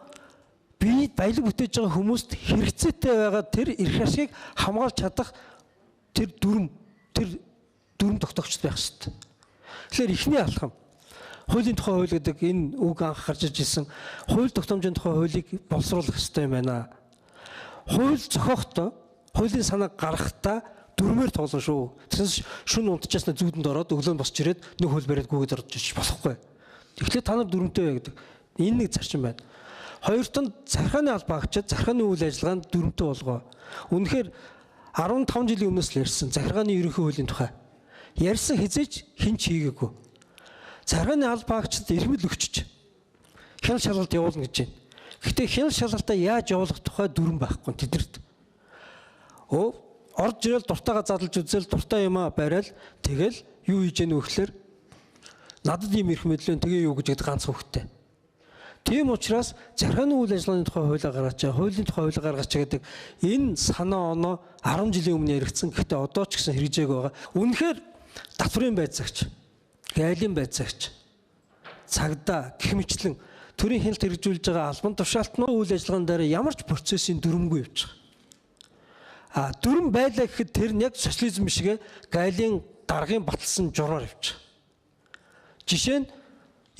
бие баялаг бүтээж байгаа хүмүүст хэрэгцээтэй байгаа тэр эрх ашигыг хамгаалж чадах тэр дүрм тогтоогчд байх хэрэгтэй. Тэгэхээр эхний алхам хуулийн тухай хууль гэдэг энэ үг анх гарч иж ирсэн хууль тогтоомжийн тухай хуулийг боловсруулах хэрэгтэй юм байна. Хууль зохиохдоо хуулийн санааг гаргахдаа дүрмээр тоглоно шүү. Тэгсэн шүн унтчихсан зүудэнд ороод өглөө нь босч ирээд нэг хууль бариад гүгээд орж иж болохгүй. Тэгэхээр та нар дүрмтэй бай гэдэг. Энэ нэг зарчим байна. Хоёрт нь захиргааны албаа авчиад захиргааны үйл ажиллагаанд дүрмтэй болгоо. Үнэхээр 15 жилийн өмнөөс л ярьсан захиргааны ерөнхий хуулийн тухай. Ярьсан хизээч хинч хийгээгүй. Захиргааны албаа авчиад ирмэл өгчөж хяналт шалгалт явуулна гэж байна. Гэхдээ хяналт шалгалтаа яаж явуулах тухай дүрм байхгүй тэднэрт. Орж ирэл дуртайгаа задлж үзэл дуртай юмаа барайл тэгэл юу хийж яах вэ гэхээр надад ийм эрх мэдлэн тэгээ юу гэж ганц хөвгтэй. Тийм учраас захиргааны үйл ажиллагааны тухай хуулиа гаргаж, хуулийн тухай хуулиа гаргаж гэдэг энэ санаа оноо 10 жилийн өмнө яригдсан. Гэхдээ одоо ч гэсэн хэрэгжээг байгаа. Үнэхээр давхрын байцаагч, гайлын байцаагч, цагдаа гэх мэтлэн төрийн хяналт хэрэгжүүлж байгаа албан тушаалтнууд үйл ажиллагааны дараа ямар ч процессын дүрмгүй явж байгаа. Дүрм байлаа гэхэд тэр нь яг социализм бишгээ гайлын даргын баталсан журмаар явж байгаа. Жишээ нь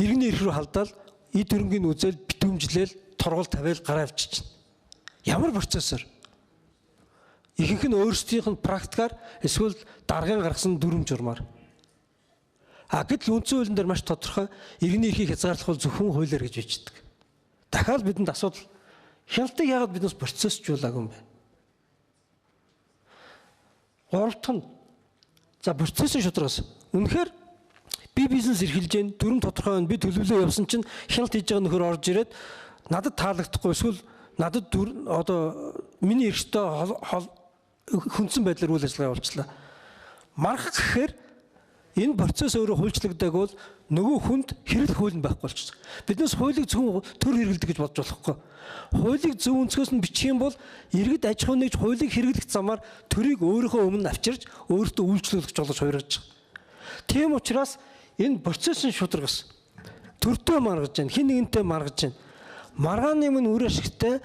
иргэний эрх рүү халдаал эд хөрөнгийн үзэл битүүмжлэл торгол тавиал гараа авчиж байна. Ямар процессор? Ихэнх нь өөрсдийнх нь практикаар эсвэл даргын гаргасан дүрм журмаар. Гэтэл үндсэн хуулийн дээр маш тодорхой иргэний эрхийг хязгаарлах бол зөвхөн хуулиар гэж бичдэг. Дахиад бидэнд асуудал хяналтыг яагаад биднээс процессжуулаагүй юм бэ? Гуравт нь процессын шударгаас үнэхээр Би бизнес эрхэлж जैन дүрм тодорхой байна. Би төлөвлөө явсан чинь хяналт хийж байгаа нөхөр орж ирээд надад таалагдахгүй эсвэл надад одоо миний эрхтэй хүндсэн байдлаар үйл ажиллагаа явуулчлаа. Маргах гэхээр энэ процесс өөрөө хуульчлагдаг бол нөгөө хүнд хэрэглэх хууль нь байхгүй болчихсон. Биднээс хуулийг зөвхөн төр хэрэглэдэг гэж бодож болохгүй. Хуулийг зөв өнцгөөс нь бичих юм бол иргэд аж ахуй нэгж хуулийг хэрэглэх замаар төрийг өөрийнхөө өмнө авчирч өөртөө үйлчлүүлэх жолооч хуурайж байгаа. Тийм учраас энэ процессын шударгас төртөө маргаж байна. Хин нэгнтэй маргаж байна. Маргааны өмнө үр ашигтай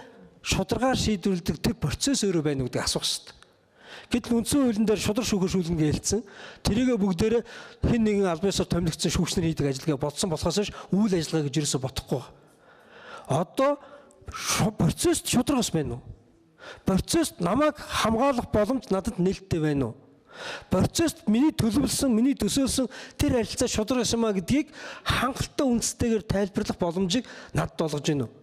шударгаар шийдвэрлэдэг тэр процесс өөрөө байна гэдэг асуух хэрэгтэй. Гэтэл үндсэн хуулийн дээр шудар шүүхэр шүүлнэ гэлцсэн. Тэрийгэ бүгдээрээ хэн нэгэн албаасаар томилогдсон шүүгчнэр хийдэг ажиллагаа бодсон болохоос үйл ажиллагаа гэж ерөөсө бодохгүй. Одоо процесс шударгаас байна уу? Процесс намайг хамгаалах боломж надад нээлттэй байна уу? Процесс миний төлөвлөсөн, миний төсөөлсөн тэр харилцаа шударгаас юм а гэдгийг хангалттай үндэстэйгээр тайлбарлах боломжийг надад олгож байна уу?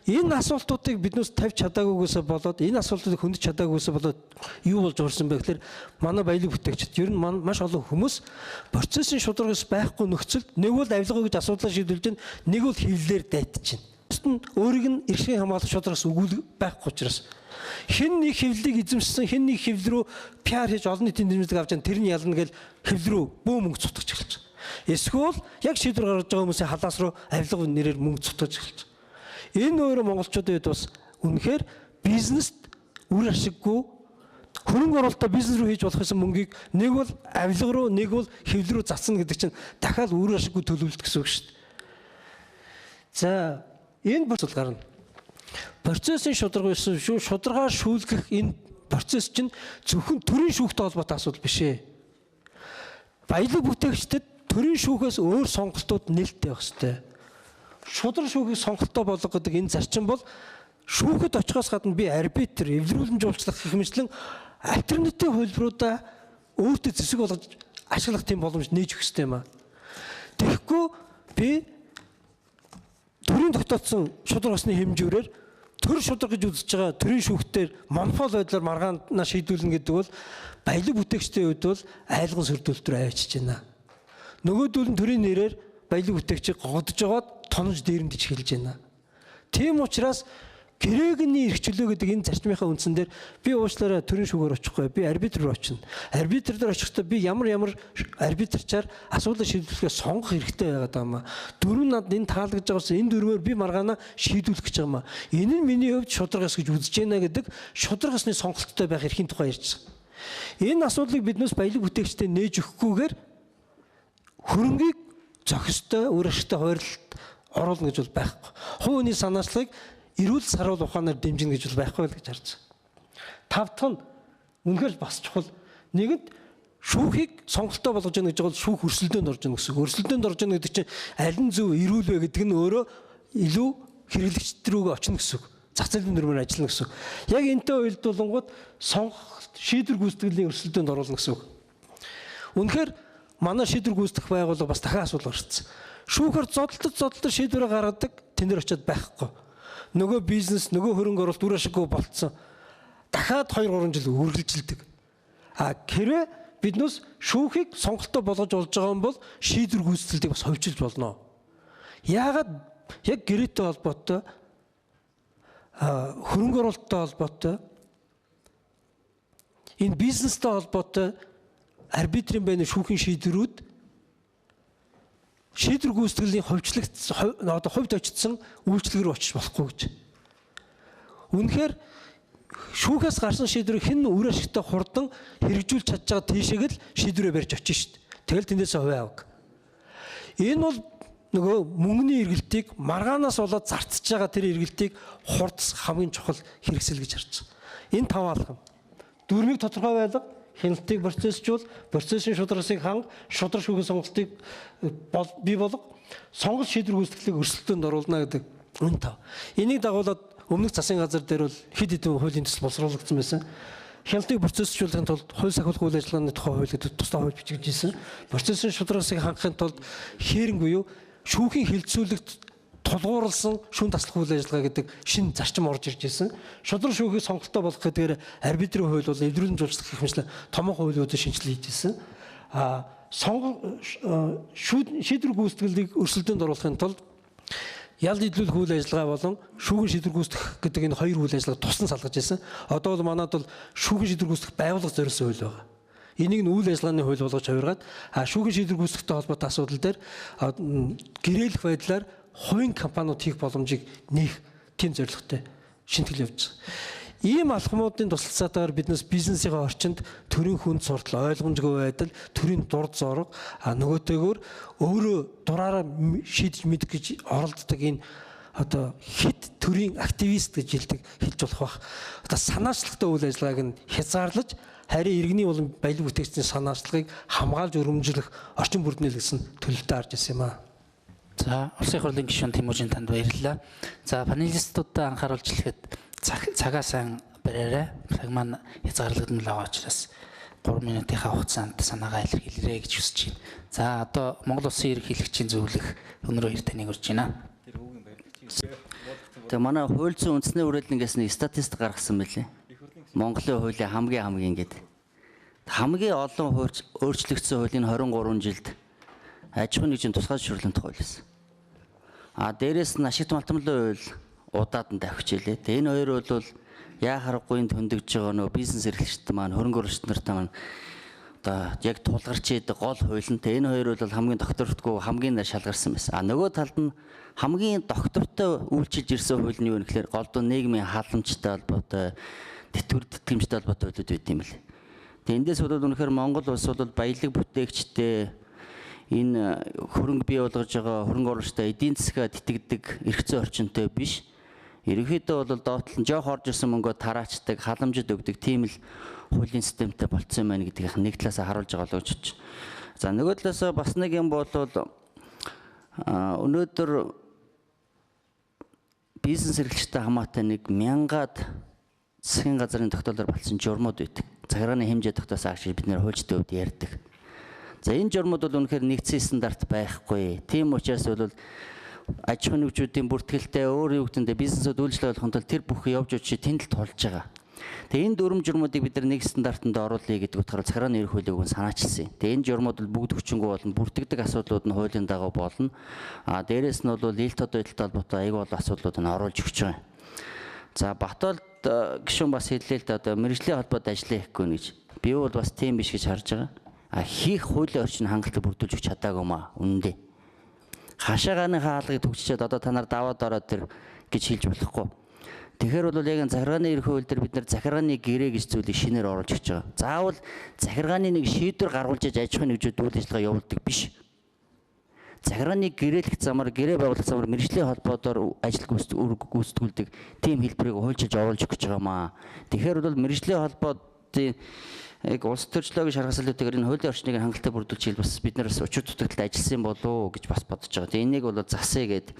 Энэ асуултуудыг биднээс тавьж чадаагүйгээсээ болоод энэ асуултуудыг хөндөж чадаагүйгээсээ болоод юу болж урсан бэ гэхээр манай баялаг бүтээгчид ер нь маш олон хүмүүс процессын шударгаас байхгүй нөхцөлд нэг бол авилгаа гэж асуудлаа шийдвэрлэж байна, нэг бол хэвлэлээр дайтаж байна. Өөрт нь өөрийг нь эрхийн хамгаалах шударгаас өгүүлэх байхгүй учраас хэн нэг хэвлэлийг эзэмшсэн, хэн нэг хэвлэл рүү пиар хийж олон нийтийн дэмжлэг авч тэрний ялна гэж хэвлэл рүү бөө мөнгө цутгаж эхэлж байгаа. Эсвэл яг шийдвэр гаргаж байгаа хүмүүсийн халаас руу авилга нэрээр мөнгө цутгаж эхэлж байгаа. Энэ өөрөө монголчуудын хувьд бас үнэхээр бизнест үр ашиггүй хөрөнгө оруулалтаа бизнес рүү хийж болох гэсэн мөнгийг нэг бол авилга руу, нэг бол хэвлэл рүү зарцна гэдэг чинь дахиад үр ашиггүй төлөвлөлт гэсэн үг шүү дээ. За энэ процесс гарна. Процессын шударгаар шүүлгэх энэ процесс чинь зөвхөн төрийн шүүхтэй холбоотой асуудал биш ээ. Баялаг бүтээгчдэд төрийн шүүхээс өөр сонголтууд нээлттэй байх ёстой. Шудраг шүүхийг сонголтоо болгох гэдэг энэ зарчим бол шүүхэд очихоос гадна би арбитр, эвлэрүүлэн жуулчлах гэх мэтлэн альтернатив хувилбаруудаа өөртөө зэвсэг болгож ашиглах тийм боломж нээж өгөх ёстой юм аа. Тэгэхгүй би төрийн тогтоодсон шудраг усны хэмжүүрээр төр шудраг гэж үзэж байгаа төрийн шүүхтээр монопол байдлаар маргаанаа шийдүүлнэ гэдэг бол баялаг бүтээгчдийн хувьд бол айлгын сөрдөлтөөр авчиж байна. Нөгөөдөл нь төрийн нэрээр баялаг бүтээгчийг гогдож байгаад тонож дээрэндэж эхэлж байна. Тийм учраас гэрээний эрхчлөө гэдэг энэ зарчмынхаа үндсэн дээр би уучлаарай төрийн шүүгээр очихгүй, би арбитр руу очино. Арбитр дээр очихдоо би ямар арбитрчаар асуудлыг шийдвэрлэхээ сонгох хэрэгтэй байгаад байгаа юм. Дөрөв над энэ таалагдж байгаас энэ дөрвөөр би маргаанаа шийдвэрлэх гэж байгаа юм. Энэ нь миний хувьд шударгаас гэж үзэж байна гэдэг шударгасны сонголттой байх эрхийн тухай ярьж байгаа. Энэ асуудлыг биднээс баялаг бүтээгчтэй нээж өгөхгүйгээр хөрөнгийг зохистой, үр ашигтай хуваарлалт оруулна гэж бол байхгүй. Хувийн санаачлагыг эрүүл саруул ухаанаар дэмжинэ гэж бол байхгүй л гэж харж байна. Тав дахь нь үнэхээр бас чухал. Нэгэнт шүүхийг сонголтоо болгож яах гэж бол шүүх өрсөлдөөнд орж ийн гэсэн. Өрсөлдөөнд орж ийн гэдэг чинь аль нь зөв эрүүл вэ гэдэг нь өөрөө илүү хэрэглэгчд рүүгээ очно гэсэн үг. Зах зээлийн нөрмөр ажиллана гэсэн үг. Яг энэтэй уялдуулангууд сонгох шийдвэр гүйцэтгэлийн өрсөлдөөнд оруулна гэсэн үг. Үнэхээр манай шийдвэр гүйцэтгэх байгууллага бас дахин асуудал гарсан. Шүүхээр зодтолтод шийдвэрээ гаргадаг тэнд очиод байхгүй. Нөгөө бизнес, нөгөө хөрөнгө оруулалт үр ашиггүй болцсон. Дахиад 2-3 жил үргэлжилдэг. Хэрвээ биднээс шүүхийг сонголтоо болгож болж байгаа юм бол шийдвэр гүйцэтгэлийг бас ховчилж болно. Яагаад яг гэрээтэй холбоотой хөрөнгө оруулалттай холбоотой энэ бизнестэй холбоотой арбитрийн байны шүүхийн шийдвэрүүд шийдвэр гүйцэтгэлийн хувьд очсон үйлчлэг рүү очиж болохгүй гэж. Үнэхээр шүүхээс гарсан шийдвэрийг хэн үр ашигтай хурдан хэрэгжүүлж чадж байгаа тийшээ л шийдвэрээ барьж очиж шít. Тэгэл тэндээс хувь аваг. Энэ бол нөгөө мөнгөний эргэлтийг маргаанаас болоод зарцж байгаа тэр эргэлтийг хурдсах хамгийн чухал хэрэгсэл гэж харж байгаа. Энэ тав алхам. Дүрмийг тодорхой байлга, хяналтыг процессжуул, процессын шударгасыг ханга, шудраг шүүхийн сонголтыг бий болго, сонголт шийдвэр гүйцэтгэлийг өрсөлдөөнд оруулна гэдэг энэ тав. Энийг дагуулад өмнөх засгийн газар дээр бол хэд хэдэн хуулийн төсөл боловсруулагдсан байсан. Хяналтыг процессжуулахын тулд хууль сахиулах үйл ажиллагааны тухай хууль гэдэг тусдаа хууль бичиж ирсэн. Процессын шударгасыг хангахын тулд хээрэн буюу шүүхийн хилцүүлэгт тулгуурласан шүүн таслах үйл ажиллагаа гэдэг шинэ зарчим орж ирж ирсэн. Шудраг шүүхийг сонголтоо болгох гэдгээр арбитрийн хууль бол эвдрүүлэн жуулчлах гэх мэт томоохон хуулиудыг шинжилгээ хийж ирсэн. шийдвэр гүйцэтгэлийг өрсөлдөөнд оруулахын тулд ял нийтлүүлэх үйл ажиллагаа болон шүүгэн шийдвэр гүйцэтгэх гэдэг энэ хоёр үйл ажиллагааг тусдан салгаж байсан. Одоо бол манайд бол шүүгэн шийдвэр гүйцэтгэх байгууллага зориулсан хууль байгаа. Энийг нь үйл ажиллагааны хууль болгож хувиргаад шүүгэн шийдвэр гүйцэтгэхтэй холбоотой асуудал дээр гэрээлэх байдлаар хувийн компаниуд хийх боломжийг нээх тийм зорилготой шинтгэл явуулж байгаа. Ийм алхмуудын тусалцаатаар биднес бизнесийн орчинд төрийн хүнд суртал, ойлгомжгүй байдал, төрийн дурд зориг, нөгөөтэйгөр өөрөө дураараа шийдэж мэдэх гэж оролддог энэ одоо хит төрийн активист гэж хэлж болох бах. Одоо санаачлагтай үйл ажиллагааг нь хязгаарлаж харин иргэний болон баялаг бүтээгчдийн санаачлагыг хамгаалж өргөмжлөх орчин бүрднэлгэсэн төлөвтэй харж ирсэн юм аа. За, Улсын хурлын гишүүн Тэмүүжин танд баярлалаа. За, панелистуудаа анхааруулж хэлэхэд цагаа сайн бариарай. Цаг маань хязгаарлагдмал байгаа учраас 3 минутынхаа хугацаанд санаагаа илэрхийлээрэй гэж хүсэж байна. За, одоо Монгол Улсын ерөнхийлөгчийн зөвлөх өнөр хоёр таныг урьж байна. Тэгээ манай хууль зүйн үндэсний хүрээлэнгээс нэг статистик гаргасан байлээ. Монголын хуулийн хамгийн гэдэг. Хамгийн олон өөрчлөгдсөн хуулийн 23 жилд аж ахуйн нэгжийн тусгай зөвшөөрлөнт хууль байсан. Дээрээс нь ашигт малтмалын хууль удаад нь давхиж илээ. Тэгээ энэ хоёр бол яа харахгүй төндөгж байгаа нөө бизнес эрхлэгчид маань хөрөнгө оруулагчид нартай маань одоо яг тулгарч идэг гол хууль нь энэ хоёр бол хамгийн доктортгүй хамгийн шалгарсан байсан. Нөгөө талд нь хамгийн доктортой үйлчилж ирсэн хууль нь юу вэ гэхээр голдуу нийгмийн халамжтай холбоотой тэтгэвэр тэтгэмжтэй холбоотой хуулиуд байт юм бэл. Тэгээ эндээс бол үнэхээр Монгол улс бол баялаг бүтээгчтэй энэ хөрөнгө бий болгож байгаа хөрөнгө оруулагчтай эдийн засгаа тэтгэдэг эрх зүйн орчинтой биш. Ерөнхийдөө бол доотлол нь жоох орж ирсэн мөнгөө тараачдаг, халамжид өгдөг тийм л хуулийн системтэй болцсон байна гэдгийг нэг талаас харуулж байгаа л гэж. За нөгөө талаас бас нэг юм бол өнөөдөр бизнес эрхлэгчтэй хамаатай нэг мянгаад засгийн газрын тогтоолоор болсон журмууд байдаг. Захиргааны хэмжээ тогтоосон агш бид нэр хуульчдын хувьд ярьдаг. За энэ журмууд бол үнэхээр нэгдсэн стандарт байхгүй. Тийм учраас бол аж ахуйн нэгжүүдийн бүртгэлтэй өөр юу гэдэндээ бизнесүүд үйлчлэл болгохын тулд тэр бүхэн явж очиж тэнд л тулж байгаа. Тэгээ энэ дүрм журмуудыг бид нар нэг стандартанд оруулъя гэдэг утгаараа захиргааны эрх хуулийг өгөн санаачилсан. Тэгээ энэ журмууд бол бүгд хүчингү болно, бүртгэдэг асуудлууд нь хуулийн дагуу болно. Дээрээс нь бол ил тод байдалтай холбоотой аягүй бол асуудлууд нь оруулж өгч байгаа. За Батолд гишүүн бас хэллээ л да одоо мэргэжлийн холбоод ажиллаа хийхгүй гэж. Би бол бас тийм биш гэж харж байгаа. Хийх хуулийн орчин хангалттай бүрдүүлж өгч чадаагүй маа үнэндээ. Хашаагааны хаалгыг төгсчээд одоо та нар даваад ороод тэр гэж хэлж болохгүй. Тэгэхээр бол яг захиргааны эрх хууль дээр бид нар захиргааны гэрээ гэж зүйлийг шинээр оруулж өгч байгаа. Заавал захиргааны нэг шийдвэр гаргуулж аж ахуйн нэгжүүд үйл ажиллагаа явуулдаг биш. Захиргааны гэрээлэх замаар гэрээ байгуулах замаар мэргэжлийн холбоодоор ажил гүйцэтгүүлдэг тийм хэлбэрийг хуульчилж оруулж өгч байгаамаа. Тэгэхээр бол мэргэжлийн холбоодын яг улс төрчлөөгийн шаргасалтуудыг энэ хуулийн орчныг хангалттай бүрдүүлж хэл бас бид нараас учир дутагдaltaд ажилласан болов уу гэж бас бодож байгаа. Тэгээ энийг бол засъя гэд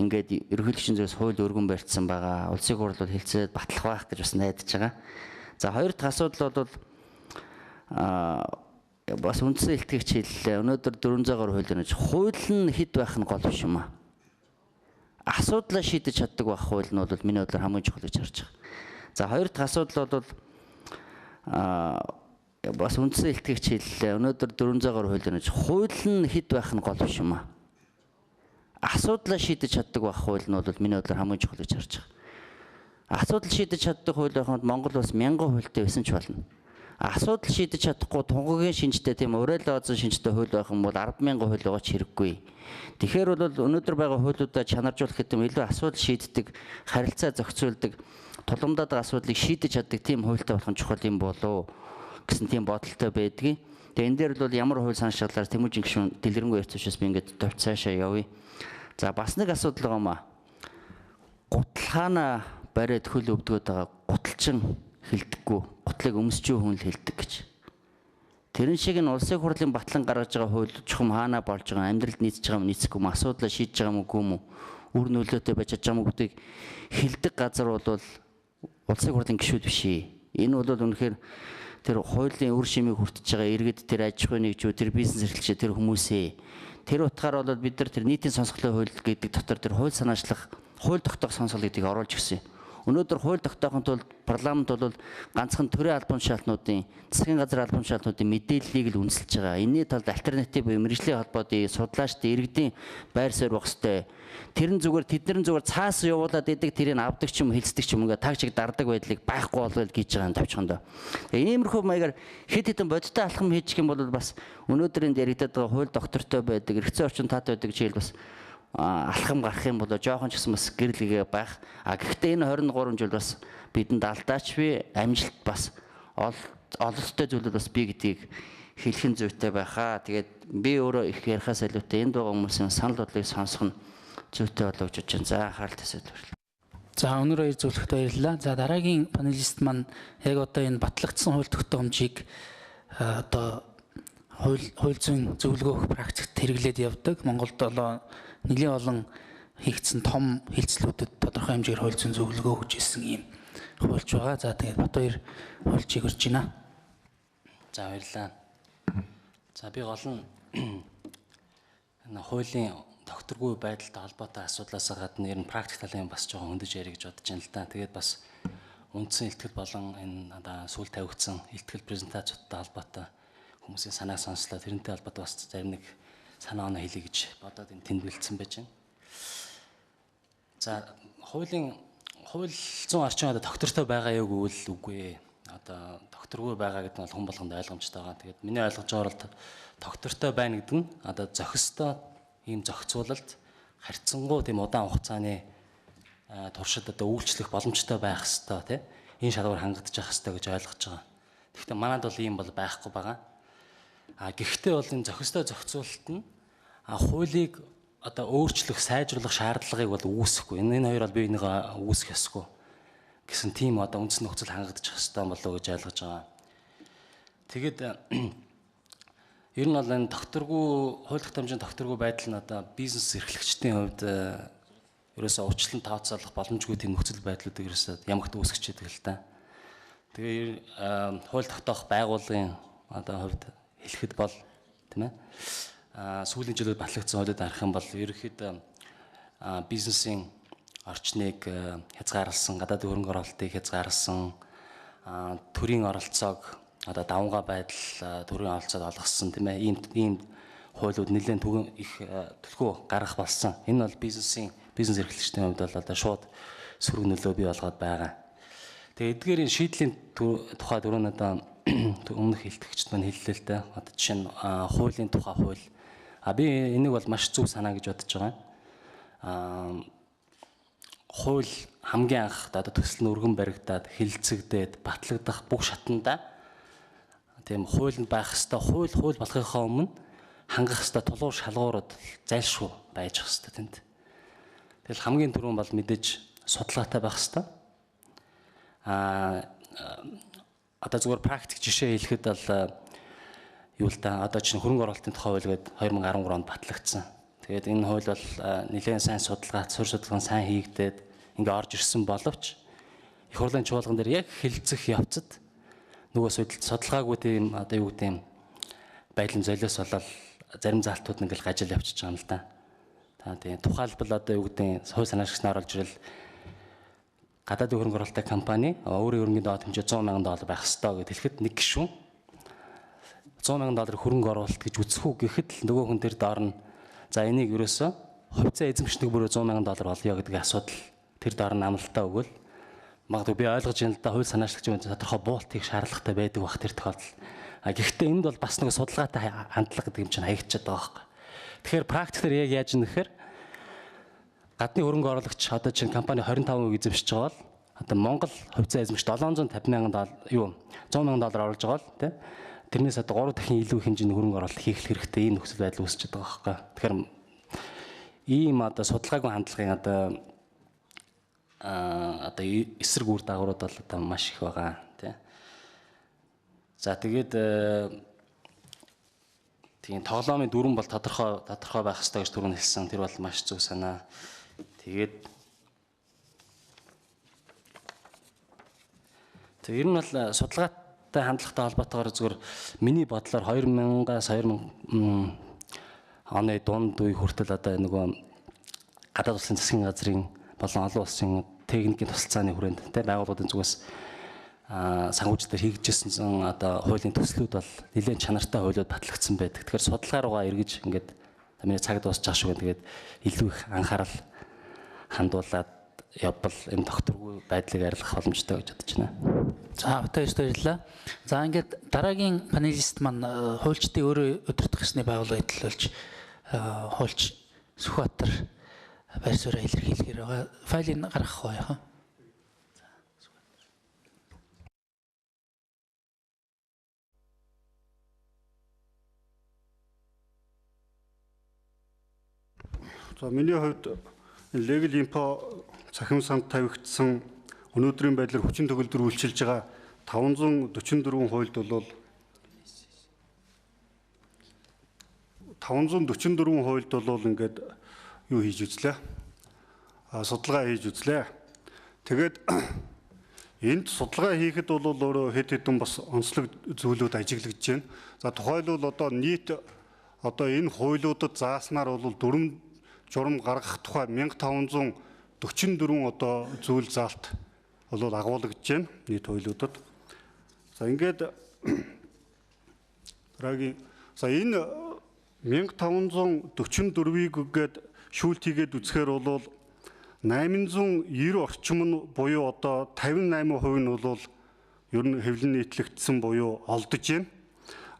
ингээд ерөнхийлөгчийн зүгээс хууль өргөн барьсан байгаа. Улсын хурл бол хэлцээд батлах байх гэж бас найдаж байгаа. За хоёр дахь асуудал бол бас үндсэн илтгэгч хэллээ. Өнөөдөр 400-аар хууль нэж хууль нь хэд байх нь гол биш юм аа. Асуудлаа шийдэж чаддаг байх хууль нь бол миний бодлоор хамгийн чухал гэж харж байгаа. За хоёр дахь асуудал бол бас үндсэн илтгэгч хэллээ. Өнөөдөр 400-аар хууль нэж хууль нь хэд байх нь гол биш юм аа. Асуудлаа шийдэж чаддаг байх хууль нь бол миний бодлоор хамгийн чухал гэж харж байгаа. Асуудал шийдэж чаддаг хууль байхад Монгол улс 1000 хуультай байсан ч болно. Асуудал шийдэж чадахгүй тунгагийн шинжтэй тийм уриалан оозон шинжтэй хууль байх юм бол 100000 хууль байгаа ч хэрэггүй. Тэгэхээр бол өнөөдөр байгаа хуулиудаа чанаржуулах гэдэг нь илүү асуудал шийддэг, харилцаа зохицуулдаг, тулгамдаад асуудлыг шийдэж чаддаг тийм хуультай болох нь чухал юм болоо гэсэн тийм бодолтой байдгийг. Тэгээ энэ дээр бол ямар хууль саншаалаар Тэмүүжин гишүүн дэлгэрэнгүй ярьж учраас би ингээд товч цаашаа явъя. За бас нэг асуудал байгаа маа. Гутлахаана бариад хөл өвдгөөд байгаа гуталчин хэлдэггүй. Гутлыг өмсчүү хүн л хэлдэг гэж. Тэрэн шиг нь улсын хурлын батлан гаргаж байгаа хууль чухам хаана болж байгаа, амьдралд нийцж байгаа юм нийцэхгүй юм, асуудлаа шийдэж байгаа юм үгүй юм уу? Үр нөлөөтэй байж чадж байгаа юм гэдгийг хэлдэг газар бол улсын хурлын гишүүд биш ээ. Энэ бол үнэхээр тэр хуулийн үр шимийг хүртэж байгаа иргэд тэр аж ахуйн нэгжүүд, тэр бизнес эрхлэгчид, тэр хүмүүсээ. Тэр утгаар бол бид нар тэр нийтийн сонсголын хууль гэдэг дотор тэр хууль санаачлах, хууль тогтоох сонсгол гэдгийг оруулж өгсөн. Өнөөдөр хууль тогтоохын тулд парламент бол ганцхан төрийн албан тушаалтнуудын, засгийн газрын албан тушаалтнуудын мэдээллийг л үнэлж байгаа. Энэний талд альтернатив буюу мэргэжлийн холбоодын судлаачдын иргэдийн байр суурь байх ёстой. Тэднэр зүгээр цаас явуулаад идэг тэрийг авдаг ч юм хэлцдэг ч юм ингээ таг чиг дардаг байдлыг байхгүй болгоё гэж байгаа юм тавьчихондоо. Тэгээ иймэрхүү маягаар хэд хэдэн бодиттой алхам хийчих юм бол бас өнөөдрийн яригдаад байгаа хууль доктортой байдаг, эргэцэн орчин таатай байдаг жишээл бас алхам гарах юм бол жоохон ч гэсэн бас гэрэлгээ байх. Гэхдээ энэ 23 жил бас бидэнд алдаач би амжилт бас ололттой зүйлүүд бас би гэдгийг хэлхэн зүйтэй байхаа. Тэгээд би өөрөө их ярихаас илүүтэй энд байгаа хүмүүсийн санал бодлыг сонсох нь зүйтэй болов гэж бодож байна. За анхаарал тавьсаад баярлалаа. За өнөр хоёр зөвлөхөд баярлалаа. За дараагийн панелист маань яг одоо энэ батлагдсан хууль тогтоомжийг одоо хууль зүйн зөвлөгөөх практикт хэрэглээд явдаг. Монголд нэлийн олон хийгдсэн том хэлцлүүдэд тодорхой хэмжээгээр хууль зүйн зөвлөгөө өгч ирсэн юм хуульч байгаа. За тэгээд бат хоёр хуульчийг өрж байна. За баярлалаа. За би гол нь энэ хуулийн тогтворгүй байдалтай холбоотой асуудлаас гадна ер нь практик талын бас жоохон хөндөж ярих гэж бодож байна л да. Тэгээд бас үндсэн илтгэл болон энэ сүүл тавигдсан илтгэл презентацуудтай холбоотой хүмүүсийн санааг сонслоо. Тэрнтэй холбоотой бас зарим нэг санаа оноо хэлье гэж бодоод энэ тэнд бэлдсэн байж байна. За хууль зүйн орчин одоо тогтвортой байгаа юу гэвэл үгүй. Одоо тогтворгүй байгаа гэдэг нь бол хүн болгонд ойлгомжтой байгаа. Тэгээд миний ойлгож байгаагаар бол тогтвортой байна гэдэг нь одоо зохистой ийм зохицуулалт харьцангуй тийм удаан хугацааны туршид одоо үйлчлэх боломжтой байх хэвээр тийм энэ шалгуур хангагдчих хэвээр гэж ойлгож байгаа. Гэхдээ манайд бол ийм бол байхгүй байгаа. Гэхдээ бол энэ зохистой зохицуулалт нь хуулийг одоо өөрчлөх, сайжруулах шаардлагыг бол үүсэхгүй. Энэ хоёр бол бие бинийгээ үүсэх ёсгүй гэсэн тийм одоо үндсэн нөхцөл хангагдчих хэвээр болов уу гэж ойлгож байгаа. Тэгэд ер нь бол энэ хууль тогтоомжийн тогтворгүй байдал нь одоо бизнес эрхлэгчдийн хувьд ерөөсөө урьдчилан тооцоолох боломжгүй тийм нөхцөл байдлуудыг ерөөсөө ямагт үүсгэж идэг л та. Тэгээ хууль тогтоох байгууллагын одоо хувьд хэлэхэд бол тийм ээ сүүлийн жилүүд батлагдсан хуулиуд харах юм бол ерөнхийдөө бизнесийн орчныг хязгаарласан, гадаадын хөрөнгө оруулалтыг хязгаарласан, төрийн оролцоог одоо давангаа байдал төрийн оролцоод олгосон тийм ээ ийм хуулиуд нэлээд их төлхөө гаргах болсон. Энэ бол бизнес эрхлэгчдийн хувьд бол одоо шууд сөрөг нөлөө бий болгоод байгаа. Тэгээ эдгээрийн шийдлийн тухай дөрөв одоо өмнөх хэлтгэгчд маань хэллээ л дээ. Одоо жишээ нь хуулийн тухай хууль. Би энийг бол маш зөв санаа гэж бодож байгаа. Хууль хамгийн анх одоо төсөл нь өргөн баригдаад хэлэлцэгдээд батлагдах бүх шатанда тийм хуулинд байх хэвээр хууль болохынхаа өмнө хангах хэвээр тулгуур шалгуурууд зайлшгүй байж хэвээр тэнд. Тэгэл хамгийн түрүүн бол мэдээж судалгаатай байх хэвээр. Одоо зүгээр практик жишээ хэлэхэд бол юу л да одоо чинь хөрөнгө оруулалтын тухай хууль гээд 2013 онд батлагдсан. Тэгээд энэ хууль бол нэлээд сайн сур судалгаа сайн хийгдээд ингээ орж ирсэн боловч их хурлын чуулган дээр яг хэлэлцэх явцад нөгөө судалгаагүй тийм одоо юу гэдэг юм байлын золиос болол зарим заалтууд ингээл гажил явчихж байгаа юм л да. Тийм тухайлбал одоо юу гэдэг хууль санаачлагчнаар орж ирэл гадаадын хөрөнгө оруулалтын компани өөрийн хөрөнгөний доод хэмжээ $100,000 байх ёстой гэж хэлэхэд нэг гишүүн $100,000 хөрөнгө оруулалт гэж үзэх үү гэхэд л нөгөө хүн тэр доор нь за энийг ерөөсөө хувьцаа эзэмшдэг бүрээ $100,000 болё гэдэг асуудал тэр доор нь амлалтаа өгөөл магадгүй би ойлгож байна л да хууль санаачлагчийн тодорхой буулт хийх шаардлагатай байдаг бах тэр тохиолдол. Гэхдээ энд бол бас нэг судалгаатай хандлага гэдэг юм чинь хаягдчихад байгаа байхгүй. Тэгэхээр практикээр яг яаж юм гэхээр гадны хөрөнгө оруулагч одоо чинь компани 25% эзэмшиж байгаа бол одоо Монгол хувьцаа эзэмшиж $750,000 $100,000 оруулж байгаа л тийм тэрнээс одоо 3 дахин илүү хэмжээний хөрөнгө оруулалт хийх хэрэгтэй ийм нөхцөл байдал үүсчихэд байгаа байхгүй. Тэгэхээр ийм одоо судалгаагүй хандлагын одоо эсрэг үр дагаврууд бол одоо маш их байгаа тийм. За тэгээд тийм тоглоомын дүрэн бол тодорхой байх ёстой гэж түрүүн хэлсэн. Тэр бол маш зөв санаа. Тэгээд ер нь бол судалгаатай хандлагатай холбоотойгоор зүгээр миний бодлоор 2000-аас 2000 оны дунд үе хүртэл одоо нөгөө гадаад улсын засгийн газрын болон олон улсын техникийн тусалцааны хүрээнд тэ байгууллагын зүгээс санхүүжилтээр хийгдчихсэн одоо хуулийн төслүүд бол нэлээд чанартай хуулиуд батлагдсан байдаг. Тэгэхээр судалгаа руугаа эргэж ингээд миний цаг дуусчих шүү гэдэг илүү их анхаарал хандуулаад явбал энэ тогтворгүй байдлыг арилгах боломжтой гэж бодож байна. За өтөөс баярлалаа. За ингээд дараагийн панелист маань хуульчдын өөрөө удирдах ёсны байгууллагыг төлөөлж хуульч Сүхбаатар байр суурьаа илэрхийлэхээр байгаа. Файлыг гаргах уу яах вэ? За миний хувьд Legal Info цахим санд тавигдсан өнөөдрийн байдлаар хүчин төгөлдөр үйлчилж байгаа 544 хуульд бол 544 хуульд бол ингээд юу хийж үзлээ. Судалгаа хийж үзлээ. Тэгээд энд судалгаа хийхэд бол өөрөө хэд хэдэн бас онцлог зүйлүүд ажиглагдж байна. За тухайлбал одоо нийт одоо энэ хуулиудад зааснаар бол дүрм журам гаргах тухай 1544 одоо зүйл заалт бол агуулгаж байна нийт хуулиудад. За ингээд дараагийн энэ 1544-ийг гээд шүүлт хийгээд үзэхээр бол 890 орчим нь буюу одоо 58% нь бол ер нь хэвлэн нийтлэгдсэн буюу олдож байна.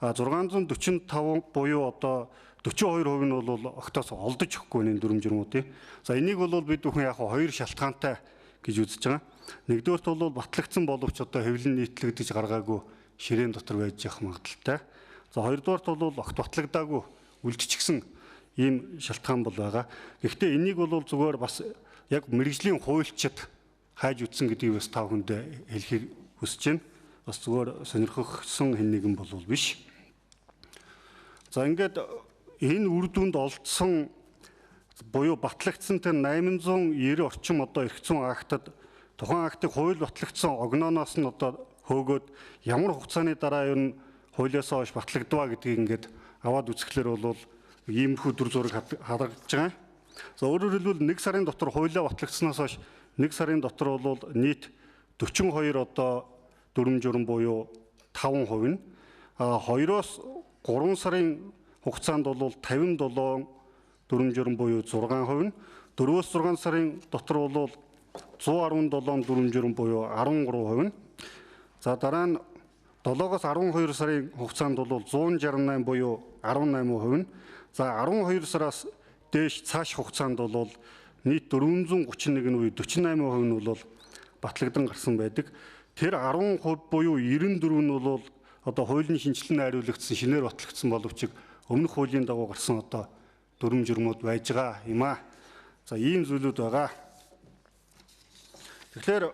645 буюу одоо 42% нь бол огтоос олдож өгөхгүй энэ дүрм журмуудыг. За энийг бол бид бүхэн яг хоёр шалтгаантай гэж үзэж байгаа. Нэгдүгээрт бол батлагдсан боловч одоо хэвлэн нийтлэгдэж гаргаагүй ширээн дотор байж явах магадaltaй. За хоёрдугаарт бол огт батлагдаагүй үлдчихсэн ийм шалтгаан бол байгаа. Гэхдээ энийг бол зүгээр бас яг мэрэгжлийн хуульчид хайж үтсэн гэдгийг бас та бүхэндээ хэлхийг хүсэж байна. Бас зүгээр сонирхогсон хэн нэгэн бол биш. За ингээд энэ үр дүнд олдсон буюу батлагдсан тэр 890 орчим одоо эрх зүйн актад тухайн актыг хууль батлагдсан огнооноос нь одоо хөөгөөд ямар хугацааны дараа ер нь хуулиас хойш батлагдваа гэдгийг ингээд аваад үзэхлээр бол иймэрхүү дүр зураг харагдаж байгаа. За өөрөөр хэлбэл 1 сарын дотор хуулиа батлагдсанаас хойш 1 сарын дотор бол нийт 42 одоо дүрм журам буюу 5% нь 2-оос 3 сарын хугацаанд бол 57 дүрм журам буюу 6%, 4-өөс 6 сарын дотор бол 117 дүрм журам буюу 13%. За дараа нь 7-оос 12 сарын хугацаанд бол 168 буюу 18%. За 12 сараас дээш цааш хугацаанд бол нийт 431 буюу 48% нь бол батлагдсан гарсан байдаг. Тэр 10% буюу 94 нь бол одоо хуулийн шинжилэн найруулагдсан шинээр батлагдсан боловч өмнөх хуулийн дагуу гарсан одоо дүрм журмууд байж байгаа юм аа. За ийм зүйлүүд байгаа. Тэгэхээр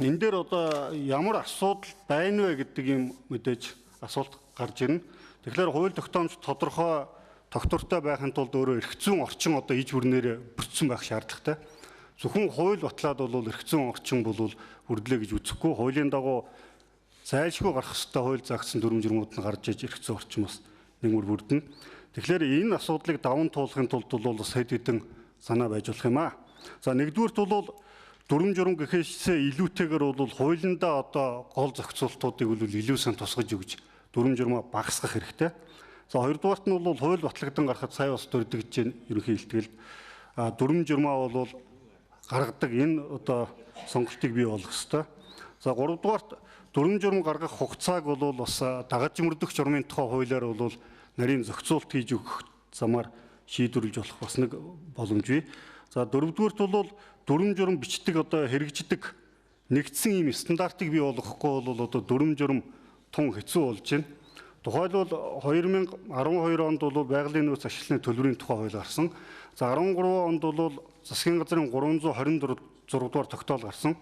энэ дээр одоо ямар асуудал байна вэ гэдэг юм мэдээж асуулт гарч ирнэ. Тэгэхээр хууль тогтоомж тодорхой тогтвортой байхын тулд өөрөө эрх зүйн орчин одоо иж бүрнээр бүрдсэн байх шаардлагатай. Зөвхөн хууль батлаад бол эрх зүйн орчин бол бүрдлээ гэж үзэхгүй. Хуулийн дагуу зайлшгүй гарах ёстой хууль заагдсан дүрм журмууд нь гарч иж эрх зүйн орчмоос нэгмэр бүрдэнэ. Тэгэхээр энэ асуудлыг даван туулахын тулд бол бас хэд хэдэн санаа байж болох юм аа. За нэгдүгürt бол дүрм журам гэхээсээ илүүтэйгээр бол хуулиндаа одоо гол зохицуултуудыг бол илүү сайн тусгаж өгж дүрм журмаа багасгах хэрэгтэй. За хоёрдугаарт нь бол хууль батлагдсан гарахад сая бас дурдгаж чинь ерөнхий хэлтгэлд дүрм журмаа бол гаргадаг энэ одоо сонголтыг бий болгох ёстой. За гуравдугаарт дүрм журам гаргах хугацааг бол бас дагаж мөрдөх журмын тухай хуулиар бол нарийн зохицуулт хийж өгөх замаар шийдвэрлэж болох бас нэг боломж бий. За дөрөвдүгээрт бол дүрм журам бичдэг одоо хэрэгждэг нэгдсэн ийм стандартыг бий болгохгүй бол одоо дүрм журам тун хэцүү болж байна. Тухайлбал 2012 онд бол байгалийн нөөц ашиглалтын төлбөрийн тухай хууль гарсан. За 13 онд бол засгийн газрын 324 дугаар тогтоол гарсан.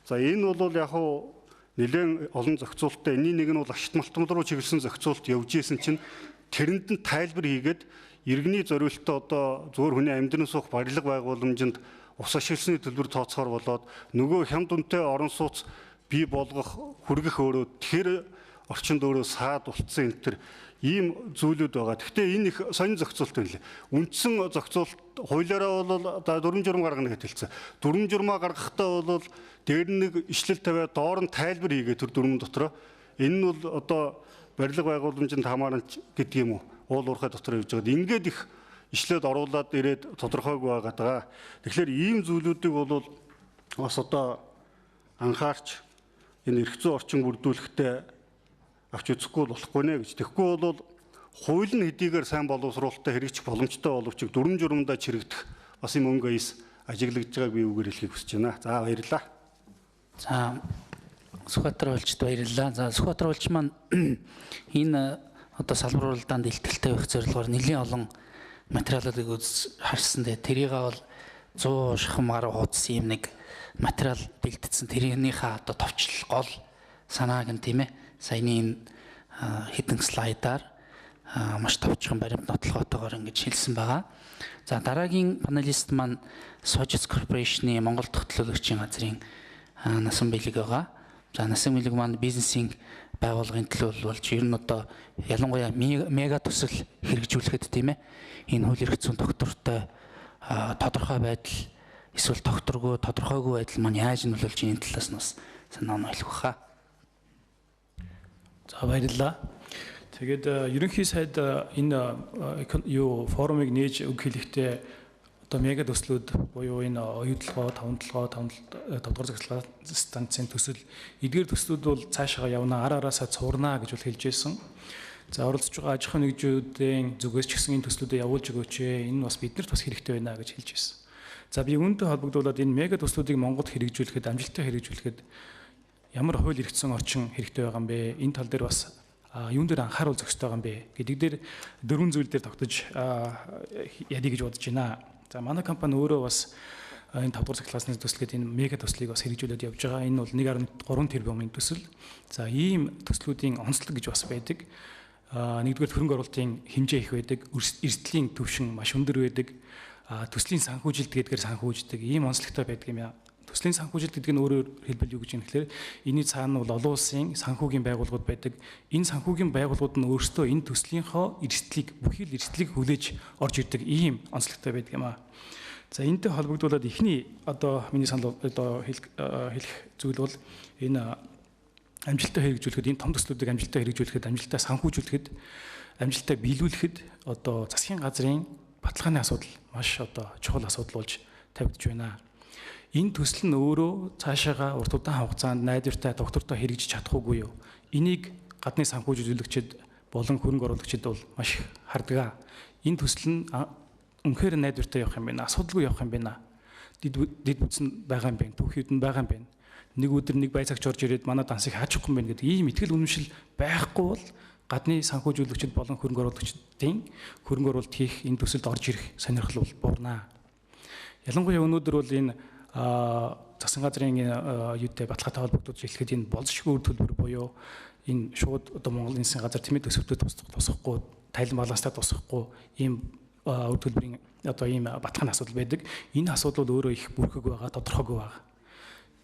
За энэ бол яг хуу нэлээд олон зохицуулттай. Энийн нэг нь бол ашигт малтмал руу чиглэсэн зохицуулт явж исэн чинь тэрэнд нь тайлбар хийгээд иргэний зориултаа одоо зөвхөн хүний амьдран суух барилга байгууламжинд ус ашигласны төлбөр тооцохоор болоод нөгөө хямд үнэтэй орон сууц бий болгох хүргэх өөрөө тэгэхээр орчинд өөрөө саад болцсон энэ төр ийм зүйлүүд байгаа. Гэхдээ энэ их сонин зохицуулт байна лээ. Үндсэн зохицуулт хуулиараа бол дүрм журам гаргана гэж хэлсэн. Дүрм журмаа гаргахдаа бол дээр нэг ишлэл тавиад доор нь тайлбар хийгээ тэр дүрм дотроо. Энэ нь бол одоо барилга байгууламжинд хамааранч гэдэг юм уу? Уул уурхай дотор явж байгаа. Ингээд их ишлээд оруулаад ирээд тодорхойгүй байгаа даа. Тэгэхээр ийм зүйлүүдийг бол бас одоо анхаарч энэ эрх зүйн орчин бүрдүүлэхдээ авч үзэхгүй болохгүй нэ гэж. Тэгэхгүй бол хууль нь хэдийгээр сайн боловсруулалтаа хэрэгжих боломжтой боловч дүрм журамдаа чирэгдэх бас юм өнгө аяс ажиглагдж байгааг би үгээр хэлхийг хүсэж байна. За баярлалаа. За Сүхбаатар уулчд баярлалаа. За Сүхбаатар уулч маань энэ одоо салбар уралдаанд илтгэлтэй байх зорилгоор нэлийн олон материалуудыг харсан. Тэрийг бол 100 шахам гаруй хуудас юм нэг материал бэлтгэсэн. Тэрийнхээ одоо товчлол гол санааг нь тийм ээ. Саяны энэ хэдэн слайдаар маш товчхон баримт нотлогоотойгоор ингэж хэлсэн байгаа. За дараагийн панелист маань Sojits Corporation-ы Монгол тогтлогчийн газрын Насан Бэлэг байгаа. За Насан Бэлэг маань бизнесийн байгууллагын төлөө болж ер нь одоо ялангуяа мега төсөл хэрэгжүүлэхэд тийм ээ. Энэ хууль эрх зүйн доктортой тодорхой байдал эсвэл тодорхойгүй байдал маань яаж нөлөөлж ийм талаас нь бас санаа нь ойлгох хаа. За баярлалаа. Тэгээд ерөнхий сайд энэ форумыг нээж үг хэлэхдээ одоо мега төслүүд буюу энэ оюутлогоо, тавдугаар захиргааны станцын төсөл эдгээр төслүүд бол цаашаа явна, араасаа цуурна гэж бол хэлж байсан. За оролцож байгаа аж ахуйн нэгжүүдийн зүгээс ч гэсэн энэ төслүүдэд явуулж өгөөч. Энэ бас биднэрт бас хэрэгтэй байна гэж хэлж байсан. За би үүнтэй холбогдуулаад энэ мега төслүүдийг Монголд хэрэгжүүлэхэд, амжилттай хэрэгжүүлэхэд ямар хууль эрх зүйн орчин хэрэгтэй байгаа юм бэ? Энэ тал дээр бас юун дээр анхааруул зохистой байгаа юм бэ гэдэг дээр дөрвөн зүйл дээр тогтож ядъя гэж бодож байна. За манай компани өөрөө бас энэ 5 дугаар классны төсөл гэдэг энэ мега төслийг бас хэрэгжүүлээд явж байгаа. Энэ бол 1.3 тэрбумын төсөл. За ийм төслүүдийн онцлог гэж бас байдаг. Нэгдүгээр хөрөнгө оруулалтын хэмжээ их байдаг, эрсдлийн түвшин маш өндөр байдаг. Төслийн санхүүжилт гэдгээр санхүүждэг ийм онцлогтой байдаг юм яа. Төслийн санхүүжилт гэдэг нь өөрөөр хэлбэл юу гэж юм гэхээр энэний цаана бол олон улсын санхүүгийн байгууллагууд байдаг. Энэ санхүүгийн байгууллагууд нь өөрсдөө энэ төслийнхөө эрсдлийг бүхий л эрсдлийг хүлээж орж ирдэг ийм онцлогтой байдаг юм аа. За энэтэй холбогдуулаад эхний одоо миний санал одоо хэлэх зүйл бол энэ амжилттай хэрэгжүүлэхэд энэ том төслүүдийг амжилттай хэрэгжүүлэхэд, амжилттай санхүүжүүлэхэд, амжилттай биелүүлэхэд одоо засгийн газрын баталгааны асуудал маш одоо чухал асуудал болж тавигдж байна. Энэ төсөл нь өөрөө цаашаага урт удаан хугацаанд найдвартай доктортой хэрэгжиж чадах уугүй юу? Энийг гадны санхүүжүүлэгчид болон хөрөнгө оруулагчид бол маш харддаг. Энэ төсөл нь үнэхээр найдвартай явах юм байна. Асуудалгүй явах юм байна. Дид бүтсэн байгаа юм байна. Түүхийд нь байгаа юм байна. Нэг өдөр нэг байцаагч орж ирээд манай дансыг хаачихгүй юм байна гэдэг ийм итгэл үнэмшил байхгүй бол гадны санхүүжүүлэгчид болон хөрөнгө оруулагчдын хөрөнгө оруулалт хийх энэ төсөлд орж ирэх сонирхол бол буурнаа. Ялангуяа өнөөдөр бол энэ засгийн газрын юутай баталгаатай холбогдож хэлэхэд энэ болзошгүй үр төлбөр буюу энэ шууд одоо Монголын засгийн газар тэмээ төсөвтөд тусахгүй, тайлан баланстай тусахгүй ийм үр төлбөрийн одоо ийм баталгааны асуудал байдаг. Энэ асуудал бол өөрөө их бүрхэг байгаа, тодорхойгүй байгаа.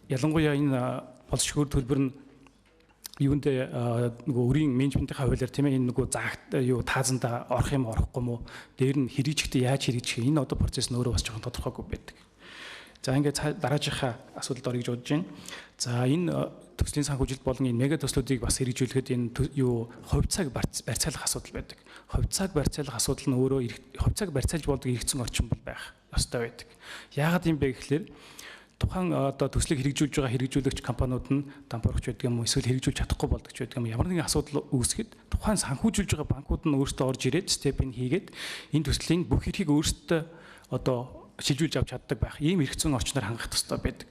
Ялангуяа энэ болзошгүй үр төлбөр нь юундээ нөгөө өрийн менежментийн хуулиар тийм ээ энэ нөгөө заагт юу таазанда орох юм орохгүй юм уу? Дээр нь хэрэгжихдээ яаж хэрэгжих энэ одоо процесс нь өөрөө бас жоохон тодорхойгүй байдаг. За ингээд дараагийнхаа асуудалд орё гэж бодож байна. За энэ төслийн санхүүжилт болон энэ мега төслүүдийг бас хэрэгжүүлэхэд энэ юу хувь цаг барьцаалах асуудал байдаг. Хувь цаг барьцаалах асуудал нь өөрөө хувь цаг барьцаалж болдог эрх зүйн орчин бол байх ёстой байдаг. Яагаад юм бэ гэхээр тухайн одоо төслийг хэрэгжүүлж байгаа хэрэгжүүлэгч компаниуд нь дампуурч байдаг юм уу эсвэл хэрэгжүүлж чадахгүй болдог ч байдаг юм. Ямар нэгэн асуудал үүсгэхэд тухайн санхүүжүүлж байгаа банкуд нь өөрсдөө орж ирээд степийг хийгээд энэ төслийн бүх эрхийг өөрсдөө одоо шилжүүлж авч чаддаг байх. Ийм эрх зүйн орчноор хангах ёстой байдаг.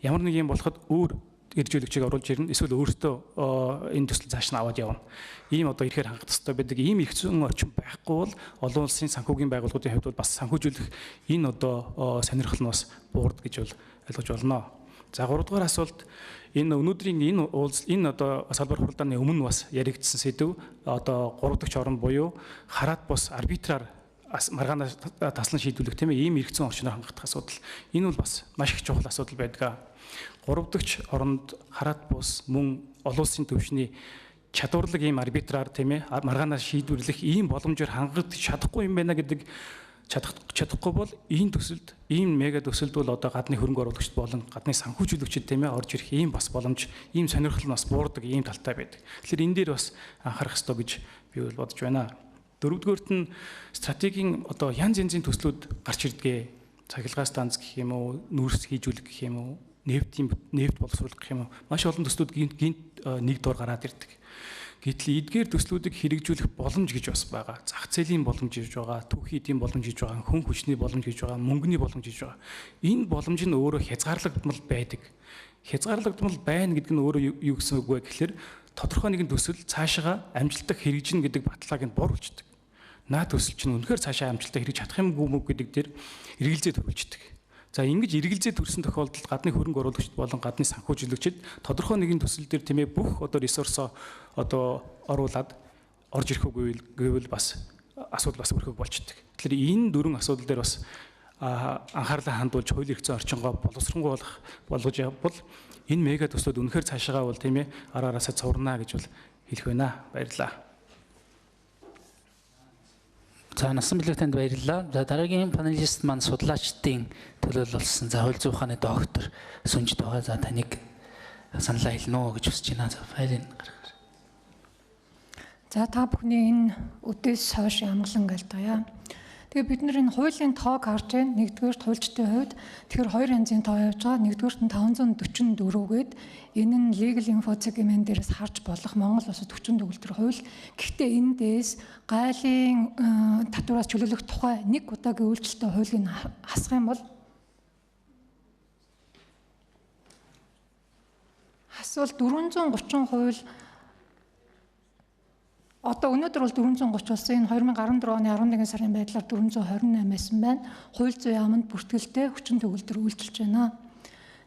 Ямар нэг юм болоход өөр хэрэгжүүлэгчийг оруулж ирнэ эсвэл өөртөө энэ төсөл цааш нь аваад явна. Ийм одоо ихээр хангах ёстой байдаг. Ийм эрх зүйн орчин байхгүй бол олон улсын санхүүгийн байгууллагуудын хувьд бол бас санхүүжүүлэх энэ одоо сонирхол нь бас буурд гэж бол ойлгож болно. За 3 дугаар асуулт энэ өнөөдрийн энэ одоо салбар хуралдааны өмнө бас яригдсан сэдв одоо 3 дахь орн буюу хараат бус арбитраар маргаанаас таслан шийдвэрлэх тийм ээ ийм эрх зүйн орчноор хангах асуудал. Энэ бол бас маш их чухал асуудал байдаг. 3 дахь оронд хараат бус мөн олон улсын түвшний чадварлаг ийм арбитраар тийм ээ маргаанаас шийдвэрлэх ийм боломжоор хангагдаж чадахгүй юм байна гэдэг чадахгүй бол ийм төсөлд ийм мега төсөлд бол одоо гадны хөрөнгө оруулагчид болон гадны санхүүжүүлэгчид тийм ээ орж ирэх ийм бас боломж, ийм сонирхол нь бас буурдаг ийм талтай байдаг. Тэгэхээр энэ дээр бас анхаарах ёстой гэж би бол бодож байна. Дөрөвдүгээрт нь стратегийн одоо янз янзын төслүүд гарч ирдэг. Цахилгаан станц гэх юм уу, нүүрс хийжүүлэх гэх юм уу, нефт боловсруулах гэх юм уу. Маш олон төслүүд гинт нэг дор гараад ирдэг. Гэтэл эдгээр төслүүдийг хэрэгжүүлэх боломж гэж бас байгаа. Зах зээлийн боломж гэж байгаа, түүхий эдийн боломж гэж байгаа, хүн хүчний боломж гэж байгаа, мөнгөний боломж гэж байгаа. Энэ боломж нь өөрөө хязгаарлагдмал байдаг. Хязгаарлагдмал байна гэдэг нь өөрөө юу гэсэн үг вэ гэхээр тодорхой нэгэн төсөл цаашаа амжилттай хэрэгжинэ гэдэг баталгааг нь боруулждаг. Наа төсөл чинь үнэхээр цаашаа амжилттай хэрэгжиж чадах юм уу гэдэг дээр эргэлзээ төрүүлждэг. За ингэж эргэлзээ төрсэн тохиолдолд гадны хөрөнгө оруулагчид болон гадны санхүүжүүлэгчид тодорхой нэгэн төсөл дээр тийм ээ бүх одоо ресурсоо одоо оруулаад орж ирэхгүй гэвэл бас асуудал бас өрхөг болчдөг. Тэгэхээр энэ дөрвөн асуудал дээр бас анхаарлаа хандуулж хуулийн хэрэгцээ орчингоо боловсронгуй болгож явбал энэ мега төслүүд үнэхээр цаашаа бол тийм ээ араараасаа цуврна гэж бол хэлэх байна. Баярлалаа. За насан билэг танд баярлалаа. За дараагийн панелист маань судлаачдын төлөөлөл болсон. За хууль зүйн ухааны доктор Сүнжид байгаа. За таныг саналаа хэлнэ үү гэж хүсэж байна. За файлыг гаргаж. За та бүхний энэ үдээс хойш амгалан гэлдгая. Тэгээ бид нар энэ хуулийн тоог харж байна. Нэгдүгээрт хуульчдын хувьд тэгэхээр хоёр янзын тоо явж байгаа. Нэгдүгээрт нь 544-гээд энэ нь legal info segment дээрээс харж болох Монгол улсад 40 төгөлдөр хууль. Гэхдээ эндээс гайлын татвараас чөлөөлөх тухай нэг удаагийн үйлчлэлтэй хуулийг хасах юм бол асуул 430 хууль. Одоо өнөөдөр бол 430 болсон. Энэ 2014 оны 11 сарын байдлаар 428 байсан байна. Хууль зүйн яамд бүртгэлтэй хүчин төгөлдөр үйлчилж байна.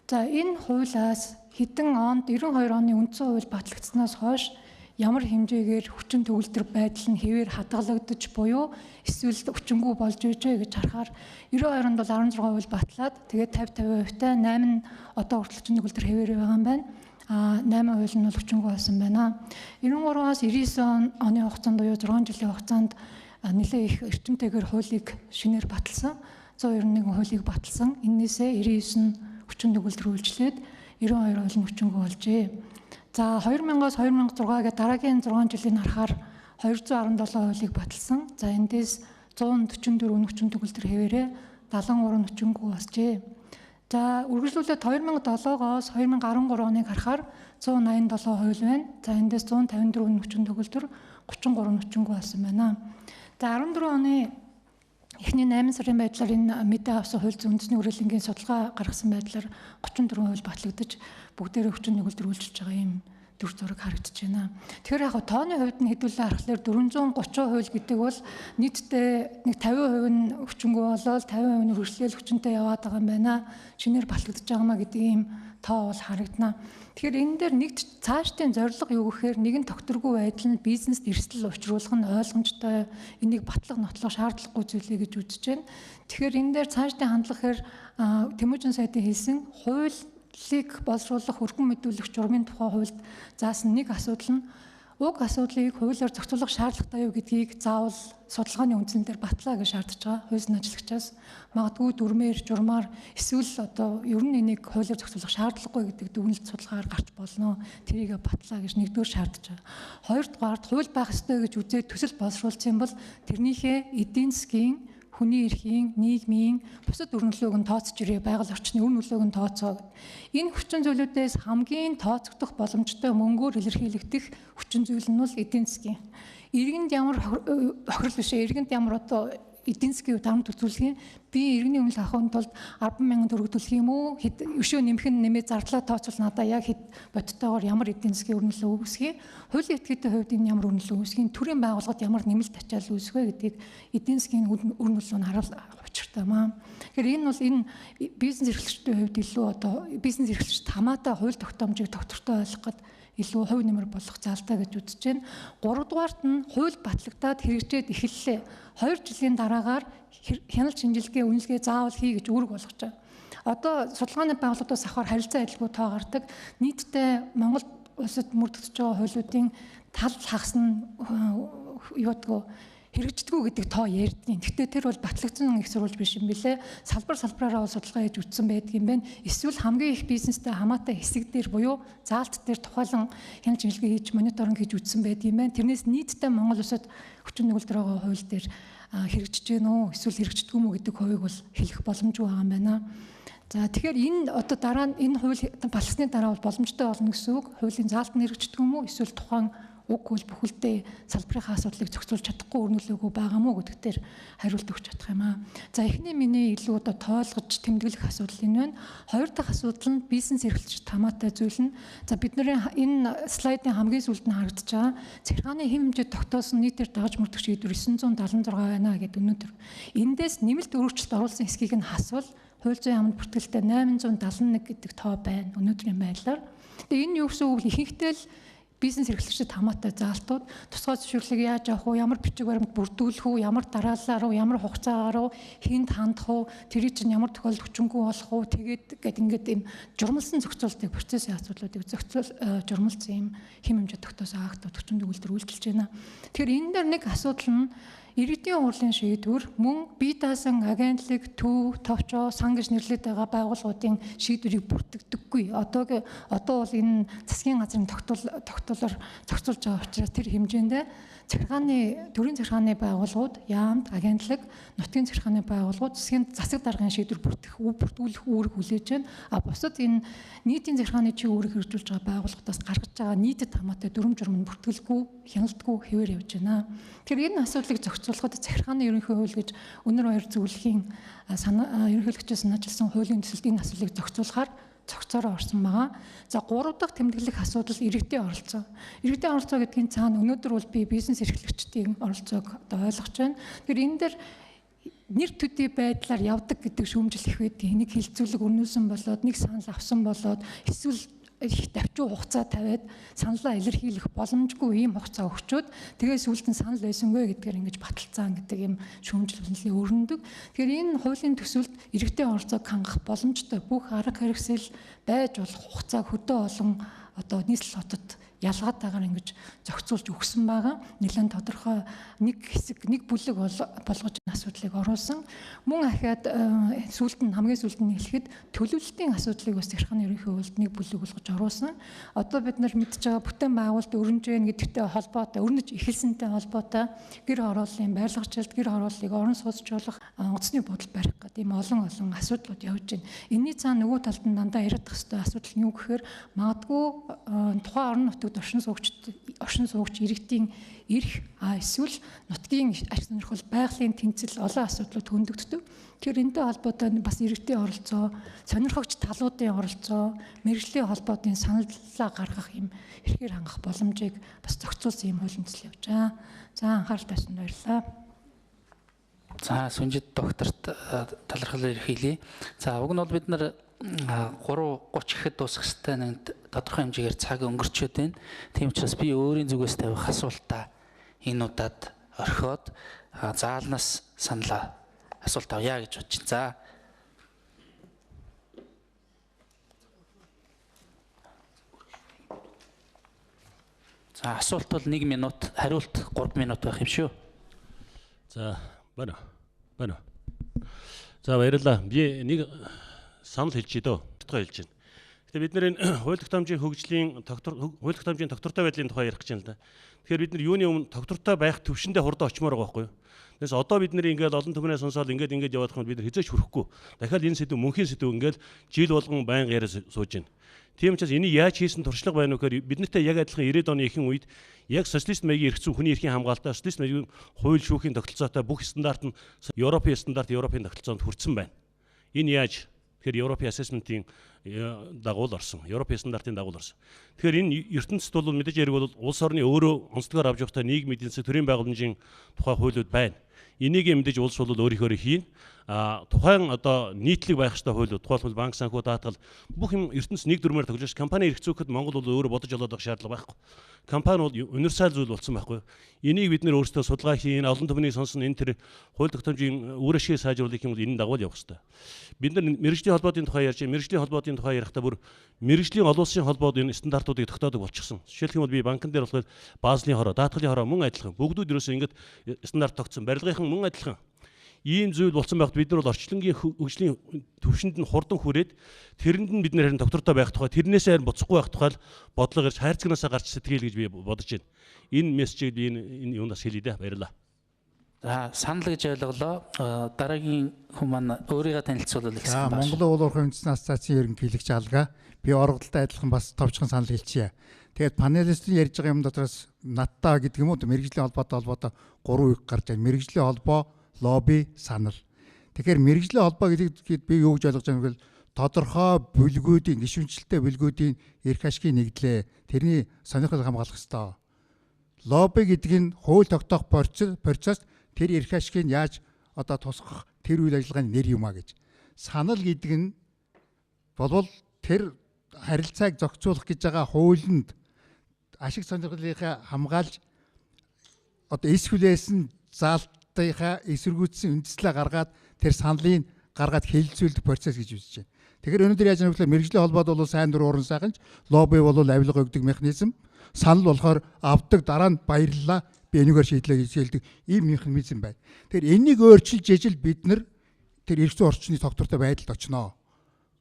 За энэ хуулиас хэдэн онд 92 оны үндсэн хууль батлагдсанаас хойш ямар хэмжээгээр хүчин төгөлдөр байдал нь хэвээр хадгалагдаж буюу эсвэл хүчингүй болж ижээ гэж харахаар 92-нд бол 16 хууль батлаад тэгээд 50-50%-тай 8 одоо хүртэл хүчин төгөлдөр хэвээр байгаа юм байна. 8 хууль нь бол хүчингүй болсон байна. 93-аас 99 оны хугацаанд буюу 6 жилийн хугацаанд нэлээд их эрчимтэйгээр хуулийг шинээр баталсан. 191 хуулийг баталсан. Эннээсээ 99 нь хүчин төгөлдөр үйлчлээд 92 хууль нь хүчингүй болжээ. За 2000-аас 2006 гээд дараагийн 6 жилийн харахаар 217 хуулийг баталсан. За эндээс 144 нь хүчин төгөлдөр хэвээрээ 73 нь хүчингүй болжээ. За үргэлжлүүлээд 2007-оос 2013 оныг харахаар 187 хууль байна. За эндээс 154 нь хүчин төгөлдөр 33 нь хүчингүй болсон байна. За 14 оны эхний 8 сарын байдлаар энэ мэдээ авсан хууль зүйн үндэсний хүрээлэнгийн судалгаа гаргасан байдлаар 34 хууль батлагдаж бүгдээрээ хүчин төгөлдөр үйлчилж байгаа юм дүр зураг харагдаж байна. Тэгэхээр яг тооны хувьд нь хэдүүлээ харахаар 430 хууль гэдэг бол нийтдээ нэг 50% нь хүчингүй болоод 50% нь хөрслөөл хүчинтэй яваад байгаа юм байна. Шинээр батлагдаж байгаа маа гэдэг ийм тоо бол харагдана. Тэгэхээр энэ дээр нэг цаашдын зорилго юу гэхээр нэгэн тогтворгүй байдал нь бизнест эрсдэл учруулах нь ойлгомжтой, энийг батлах нотлох шаардлагагүй зүйлээ гэж үзэж байна. Тэгэхээр энэ дээр цаашдын хандлагаар Тэмүүжин сайдын хэлсэн хуулийг боловсруулах өргөн мэдүүлэх журмын тухай хуульд заасан нэг асуудал нь уг асуудлыг хуулиар зохицуулах шаардлагатай юу гэдгийг заавал судалгааны үндсэн дээр батлаа гэж шаардж байгаа. Хуулийн ажиллагчаас магадгүй дүрмээр, журмаар эсвэл одоо ер нь энийг хуулиар зохицуулах шаардлагагүй гэдэг дүгнэлт судалгаагаар гарч болно. Тэрийг батлаа гэж нэгдүгээр шаардж байгаа. Хоёрдугаард хууль байх ёстой гэж үзээд төсөл боловсруулсан бол тэрнийхээ эдийн засгийн, хүний эрхийн, нийгмийн бусад өрнөлөөг нь тооцож ирээ, байгаль орчны үр нөлөөг нь тооцоо. Энэ хүчин зүйлүүдээс хамгийн тооцогдох боломжтой мөнгөөр илэрхийлэгдэх хүчин зүйл нь бол эдийн засгийн. Иргэнд ямар хохирол биш, иргэнд ямар одоо эдийн засгийн дарамт үзүүлэх юм. Би иргэний өмнө авахын тулд 10,000 төгрөг төлөх юм уу? Өшөө нэмэх нь нэмээд зардлаа тооцвол надаа яг хэд бодтойгоор ямар эдийн засгийн үр нөлөө үүсгэх, хуулийн этгээдийн хувьд энэ ямар үр нөлөө үүсгэх, төрийн байгууллагад ямар нэмэлт ачаал үүсгэх вэ гэдгийг эдийн засгийн үр нөлөө нь харуул учиртай маа. Тэгэхээр энэ бол энэ бизнес эрхлэгчдийн хувьд илүү одоо бизнес эрхлэгчд хамаатай хууль тогтоомжийг доктортой ойлгоход илүү хувь нэмэр болох заалтай гэж үзэж байна. 3 дугаарт нь хууль батлагдаад хэрэгжээд эхэллээ. 2 жилийн дараагаар хяналт шинжилгээ үнэлгээ заавал хий гэж үүрэг болгож байгаа. Одоо судалгааны байгууллагуудаас авахар харилцаа адилгүй тоо гардаг. Нийтдээ Монголд улсад мөрдөгдөж байгаа хуулиудын тал хагас нь юудгүй хэрэгждэггүй гэдэг тоо ярьдгийн. Гэхдээ тэр бол батлагдсан их сурвалж биш юм билэ. Салбараараа судалгаа хийж үзсэн байдгийн байна. Эсвэл хамгийн их бизнестэй хамаатай хэсэг дээр буюу заалт дээр тухайлан хяналт чиглэлгээ хийж мониторинг хийж үзсэн байдгийн байна. Тэрнээс нийтдээ Монгол улсад хүчин төгөлдөр байгаа хууль дээр хэрэгжиж гэнэ үү эсвэл хэрэгждэггүй мүү гэдэг хувийг бол хэлэх боломжгүй байгаа юм байна. За тэгэхээр энэ одоо дараа нь энэ хууль балсны дараа бол боломжтой болно гэсэн үг. Хуулийн заалт нь хэрэгждэггүй мүү эсвэл тухайн уг хууль бүхэлдээ салбарын асуудлыг зохицуулж чадахгүй өрнөлөөгөө байгаа мó гэдэг дээр хариулт өгч чадах юм аа. За эхний миний илүү одоо тоолгож тэмдэглэх асуудал энэ байна. Хоёр дахь асуудал нь бизнес эрхлэгчид хамаатай зүйл нь. За бидний энэ слайдын хамгийн сүүлд нь харагдаж байгаа цахилгааны хэм хэмжээ тогтоосон нийтээр дагаж мөрдөх шийдвэр 976 байна гэдэг өнөөдөр. Эндээс нэмэлт өөрчлөлт оруулсан хэсгийг нь хасвал хууль зүйн аманд бүртгэлтэй 871 гэдэг тоо байна өнөөдрийн байдлаар. Тэгээ энэ юу гэсэн үг вэ? Ихэнхдээ л бизнес эрхлэгчид хамаатай заалтууд тусгай зөвшөөрлөг яаж авах вэ? Ямар бичиг баримт бүрдүүлэх үү? Ямар дараалал руу, ямар хугацаагаар хүнд хандах уу? Тэр чинь ямар тохиолдолд хүчингүй болох уу? Тэгээд ингээд ийм журмалсан зохицуултыг процессын асуудлуудыг журмалсан ийм хэм хэмжээ тогтоосон актууд хүчин төгөлдөр үйлчилж байна. Тэгэхээр энэ дээр нэг асуудал нь иргэдийн хурлын шийдвэр мөн бие даасан агентлаг, төв, товчоо, сан гэж нэрлэдэг байгаа байгууллагуудын шийдвэрийг бүртгэдэггүй. Одоо бол энэ засгийн газрын тогтоолоор зохицуулж байгаа учраас тэр хэмжээндээ төрийн захиргааны байгууллагууд, яамд, агентлаг, нутгийн захиргааны байгууллагууд засгийн засаг даргын шийдвэр бүртгүүлэх үүрэг хүлээж байна. А бусад энэ нийтийн захиргааны чиг үүрэг хэрэгжүүлж байгаа байгууллагуудаас гаргаж байгаа нийтэд хамаатай дүрм журам нь бүртгэлгүй, хяналтгүй хэвээр явж байна. Тэгэхээр энэ асуудлыг зохицуулахад захиргааны ерөнхий хууль гэж өнөр баяр зөвлөхийн ерөнхийлөгчөөс санаачилсан хуулийн төсөлд энэ асуудлыг зохицуулахаар цогцороо орсон байгаа. За 3 дахь тэмдэглэх асуудал иргэдийн оролцоо. Иргэдийн оролцоо гэдгийн цаана өнөөдөр бол би бизнес эрхлэгчдийн оролцоог одоо ойлгож байна. Тэгэхээр энэ дээр нэр төдий байдлаар явдаг гэдэг шүүмжил их байдаг. Нэг хилцүүлэг өрнүүлсэн болоод нэг санал авсан болоод эсвэл их давчуу хугацаа тавиад саналаа илэрхийлэх боломжгүй ийм хугацаа өгчөөд тэгээс сүүлд нь санал байсангүй гэдгээр ингэж баталцаан гэдэг ийм шүүмжил хүнлэлийн өрнөдөг. Тэгэхээр энэ хуулийн төсөлд иргэдийн оролцоог хангах боломжтой бүх арга хэрэгсэл байж болох хугацаа хөдөө олон одоо нийслэл хотод ялгаатайгаар ингэж зохицуулж өгсөн байгаа. Нэлээд тодорхой нэг хэсэг, нэг бүлэг болгож асуудлыг оруулсан. Мөн ахаад хамгийн сүүлд нь хэлэхэд төлөвлөлтийн асуудлыг бас захиргааны ерөнхий хуульд нэг бүлэг болгож оруулсан. Одоо бид нар мэдж байгаа бүтээн байгуулалт өрнөж гэн гэдэгтэй холбоотой, өрнөж эхэлсэнтэй холбоотой гэр хорооллын барилгачлалт, гэр хорооллыг орон сууцч болох онгоцны бодол барих гэдэг ийм олон асуудлууд явж байна. Энийний цаана нөгөө талд нь дандаа яриад тах хэвээр асуудал нь юу гэхээр магадгүй тухайн орон нутагт оршин суугч иргэдийн эрх эсвэл нутгийн аж сонирхол, байгалийн тэнцэл олон асуудлууд хөндөгддөг. Тэгэхээр энэтэй холбоотой бас иргэдийн оролцоо, сонирхогч талуудын оролцоо, мэргэжлийн холбоотын саналлаа гаргах юм эрхээр хангах боломжийг бас зохицуулсан юм хуулийн төсөл явж байгаа. За анхаарал тавьсанд баярлалаа. За Сүнжид докторт талархал илэрхийлье. За уг нь бол бид нар 3:30 гэхэд дуусах хэвээр нэг тодорхой хэмжээгээр цаг өнгөрчөөд байна. Тийм учраас би өөрийн зүгээс тавих асуултаа энэ удаад орхиод заалнаас саналаа асуулт авъя гэж бодож байна. За асуулт бол 1 минут, хариулт 3 минут байх юм шүү. За байна. За баярлалаа. Би нэг санал хэлж дөө. Тодорхой хэлж байна. Гэтэ бид нэр энэ хууль тогтоомжийн хууль тогтоомжийн тогтвортой байдлын тухай ярих гэж байна л да. Тэгэхээр бид нар юуны өмнө тогтвортой байх төвшөндөө хурдан очимоор байгаа байхгүй юу? Тэгээс одоо бид нэр ингээд олон түмнээ сонсоод ингээд яваад хахад бид нар хизээч хүрэхгүй. Дахиад энэ сэдв мөнхийн сэдв ингээд жил болгон байнга яриа сууж байна. Тийм учраас энийг яаж хийсэн туршлага байна вэ гэхээр биднэртэй яг адилхан 90-ад оны ихэнх үед яг социалист маягийн эрх зүйн хүний эрхийн хамгаалалтаа социалист маягийн хууль шүүхийн тогтолцоотой бүх стандарт нь Европын тогтолцоонд хүрсэн байна. Энэ яаж тэгэхээр Европын assessment-ийн дагуу л орсон. Европын стандартын дагуу л орсон. Тэгэхээр энэ ертөнцид бол мэдээж яриг бол улс орны өөрөө онцлогоор авч явахдаа нийгмийн эдийн засаг төрийн байгууламжийн тухай хуулиуд байна. энийг мэдээж улс бол өөрийнхөө хийн. Тухайн одоо нийтлэг байх ёстой хууль, тухайлбал банк санхүү даатгал бүх юм ертөнц нэг дүрмээр тогтож компани эрх зүйхэд Монгол бол өөрөө бодож олоод байх шаардлага байхгүй. Компани бол универсал зүйл болсон байхгүй. Энийг бид нэр өөрсдөө судалгаа хийн, олон түмнийг сонсон энэ тэр хууль тогтоомжийн үүрэг сайжруулах юм бол энэ дагуу явах ёстой. Бид нар мэргэжлийн холбоодын тухай ярьж, мэргэжлийн холбоодын тухай ярихдаа бүр мэргэжлийн олон улсын холбоод энэ стандартуудыг тогтоодог болчихсон. Жишээлх юм бол би банкн дээр болохоор Базлийн хороо, даатгалын хороо мөн адилхан. Бүгдүүд ерөөсөө ингэж стандарт тогтсон. Барилгынхан мөн адилхан. Ийм зүйл болсон байхад бид нар бол орчлонгийн хөгжлийн төвшөнд нь хурдан хүрээд тэрэнд нь бид нар харин доктортой байх тухай тэрнээсээ харин буцахгүй байх тухай бодлого ирж хайрцагнаасаа гарч сэтгэл гэж би бодож байна. Энэ мессежийг би энэ юунаас хэлье дээ. Баярлалаа. За санал гэж ойлголоо. Дараагийн хүн маань өөрийгөө танилцуулбал гэсэн байна. Монголын уул уурхай үндэсний ассоциацийн ерөнхийлөгч Алга. Би оргодолтой адилхан бас товчхон санал хэлчихье. Тэгээд панелистийн ярьж байгаа юм дотроос надтай гэдэг юм уу мэргэжлийн холбоотой 3 үг гарч байна. Мэргэжлийн холбоо, лобби, санал. Тэгэхээр мэргэжлийн холбоо гэдэг би юу гэж ойлгож байгаа юм бол тодорхой бүлгүүдийн гишүүнчлэлтэй бүлгүүдийн эрх ашигыг нэгдлээ. Тэрний сонирхол хамгаалах ёстой. Лобби гэдэг нь хууль тогтоох процесс тэр эрх ашигыг яаж одоо тусгах тэр үйл ажиллагааны нэр юм а гэж. Санал гэдэг нь болвол тэр харилцааг зохицуулах гэж байгаа хуулинд ашиг сонирхлынхаа хамгаалж одоо эс хүлээсэн заалтынхаа эсэргүүцсэн үндэслэл гаргаад тэр саналыг гаргаад хэлэлцүүлэх процесс гэж үзэж байна. Тэгэхээр өнөөдөр яаж нэвлээ мэргэжлийн холбоод бол сайн дур ууран сайханч, лобби бол авилга өгдөг механизм, санал болохоор авдаг дараа нь баярлалаа би энэгээр шийдлээ гэж хэлдэг ийм механизм байна. Тэгэхээр энийг өөрчилж ижил бид нар тэр эрх зүйн орчны тогтвортой байдалд очноо.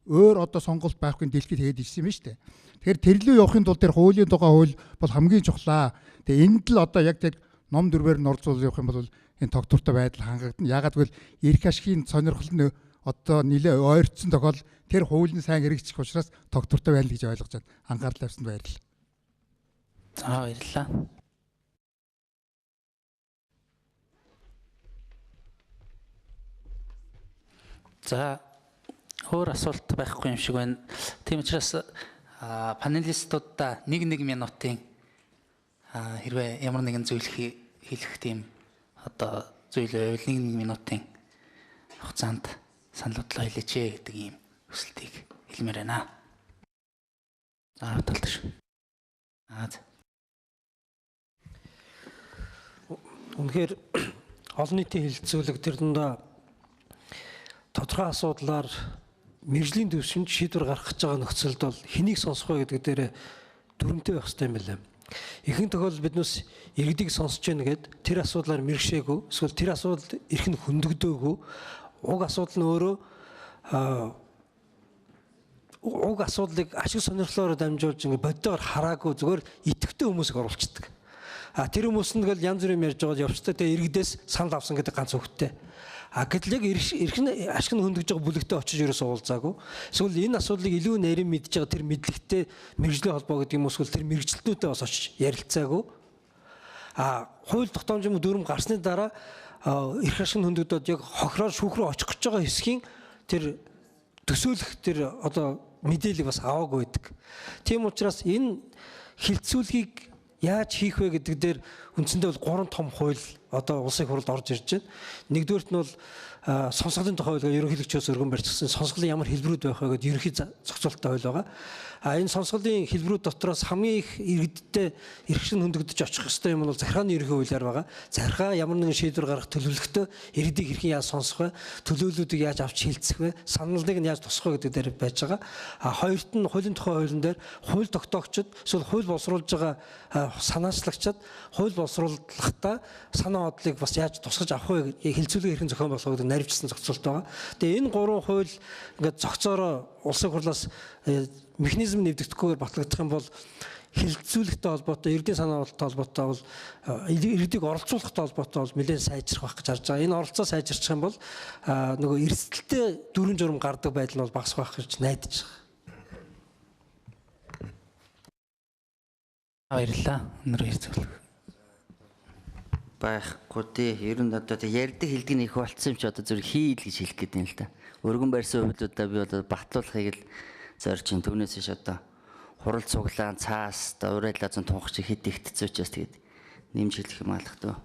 Өөр одоо сонголт байхгүй дэлхийд тэгээд ирсэн юм шүү дээ. Тэгэхээр тэрлүү явахын тулд тэр хуулийн тухай хууль бол хамгийн чухлаа. Тэгээ энд л одоо яг тэр ном дүрмээр нь орцуул явах юм бол энэ тогтвортой байдал хангагдана. Ягаад гэвэл эрх ашигын сонирхол нь одоо нэлээ ойрцсон тохиол тэр хуулийн сайн хэрэгжих учраас тогтвортой байна гэж ойлгож байна. Анхаарал тавьсанд баярлалаа. За баярлалаа. За өөр асуулт байхгүй юм шиг байна. Тийм учраас панелистуудаа 1 минутын хэрвээ ямар нэгэн зүйл хэлэх тийм одоо зүйл байвал 1 минутын хугацаанд саналуудлаа хэлээч гэдэг ийм хүсэлтийг хэлмээр байна. За талдаш. Үнэхээр олон нийтийн хэлэлцүүлэг тэр дундаа тодорхой асуудлаар мэргэжлийн төвшөнд шийдвэр гаргах гэж байгаа нөхцөлд бол хэнийг сонсох вэ гэдэг дээр дүрмтэй байх хэрэгтэй юм байна. Ихэнх тохиолдолд биднээс иргэдийг сонсож байна гэд тэр асуудлаар мэргэшээгүй эсвэл тэр асуудал эрх нь хөндөгдөөгүй уг асуудал нь өөрөө уг асуудлыг ашиг сонирхлоор дамжуулж ингээ боддоор хараагүй зүгээр итгэвтэй хүмүүсийг оруулцдаг. Тэр хүмүүс нь тэгэл янз бүрийн ярьж байгаа явцтай тэгээ иргэдээс санал авсан гэдэг ганц үгтэй. Гэтэл яг эрх нь ашиг нь хөндөгж байгаа бүлэгтээ очиж ерөөсөө уулзаагүй. Эсвэл энэ асуудлыг илүү нарийн мэдж байгаа тэр мэдлэгтэй мэргэжлийн холбоо гэдэг юм эсвэл тэр мэргэжилтнүүдээ бас очиж ярилцаагүй. Хууль тогтоомжийн дүрм гарсны дараа эрх ашиг нь хөндөгдөд яг хохироор шүүх рүү очих гэж байгаа хэсгийн тэр төсөөлөх тэр одоо мэдээлэл бас аваагүй байдаг. Тийм учраас энэ хилцүүлгийг яаж хийх вэ гэдэг дээр үндсэндээ бол 3 том хууль одоо улсын хурлд орж ирж байна. Нэгдүгээрт нь бол сонсголын тухай хууль ерөнхийлөгчөөс өргөн барьчихсан сонсголын ямар хэлбэрүүд байх вэ гэдэг ерөнхий зохицуулалттай хууль байгаа. Энэ сонсголын хэлбэрүүд дотроос хамгийн их иргэдтэй эрх шин хөндөгдөж очих ёстой юм бол захиргааны ерөнхий хуулиар байгаа. Захиргаа ямар нэгэн шийдвэр гаргах төлөвлөгтөө иргэдийг хэрхэн яаж сонсох вэ? Төлөөллүүдийг яаж авч хилцэх вэ? Саналыг нь яаж тусах вэ гэдэг дээр байж байгаа. Хоёрт нь хуулийн тухай хуулийн дээр хууль тогтоогчид эсвэл хууль боловсруулж байгаа санаачлагчид хууль боловсруулахдаа санаа бодлыг бас яаж тусгаж авах вэ? Хилцүүлэг хэрхэн зохион болгох гэдэг наривчсан зохицуулт байгаа. Тэгээ энэ 3 хууль ингээд зохицоороо улсын хурлаас механизм нэвдэгдэхгүйгээр батлагдах юм бол хилцүүлэгтэй холбоотой, эрдэнэ санаа бодлолтой холбоотой бол иргэдийг оролцуулахтай холбоотой бол нэлээд сайжрах байх гэж харж байгаа. Энэ оролцоо сайжирчих юм бол нөгөө эрсдэлтэй дүрм журм гардаг байдал нь бол багасах байх гэж найдаж байгаа. Баярлалаа. Өнөр хэлцүүлэг. Байхгүй тий. Ер нь одоо ярьдаг хэлдэг нь их болцсон юм чи одоо зөвхөн хийл гэж хэлэх гээд юм л да. Өргөн барьсан хувьдуудаа би одоо батлуулахыг л зорж ин түүнээс ш одоо хурал цуглаан цаас урайлаа зэн тунх чи хэд ихтцээ учраас тэгээд нэмж хэлэх юм алах дөө.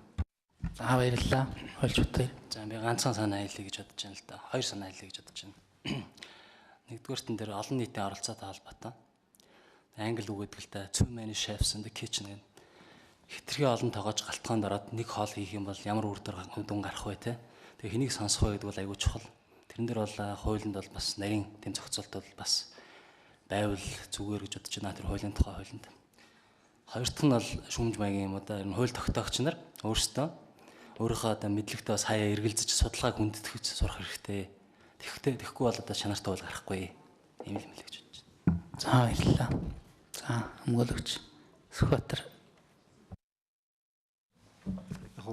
За баярлалаа. Хуульч Батбаяр. За би ганцхан санаа хэлье гэж бодож байна л да. Хоёр санаа хэлье гэж бодож байна. Нэгдүгээртэн дээр олон нийтийн оролцоотой холбоотой. Англи үг гэдэг л да too many chefs in the kitchen гэнэ. Хитрхи олон тоогооч галтгаанд ороод нэг хоол хийх юм бол ямар үр дүн гарах вэ те. Тэгээ хэнийг сонсох вэ гэдэг бол айгүй чухал. Тэрэн дээр бол хуулинд бол бас нарийн тэм зохицуулт бол бас байвал зүгээр гэж бодож байна. Тэр хуулийн тухай хуулинд. Хоёр дахь нь бол шүүмж маягийн юм одоо энэ хууль тогтоогч нар өөрсдөө өөрийнхөө одоо мэдлэгтэй бас хаяа эргэлзэж судалгааг хүндэтгэж сурах хэрэгтэй. Тэгэхгүй бол одоо чанартай бол гарахгүй юм л мэл гэж бодож байна. За баярлалаа. За хамгаалагч Сүхбаатар.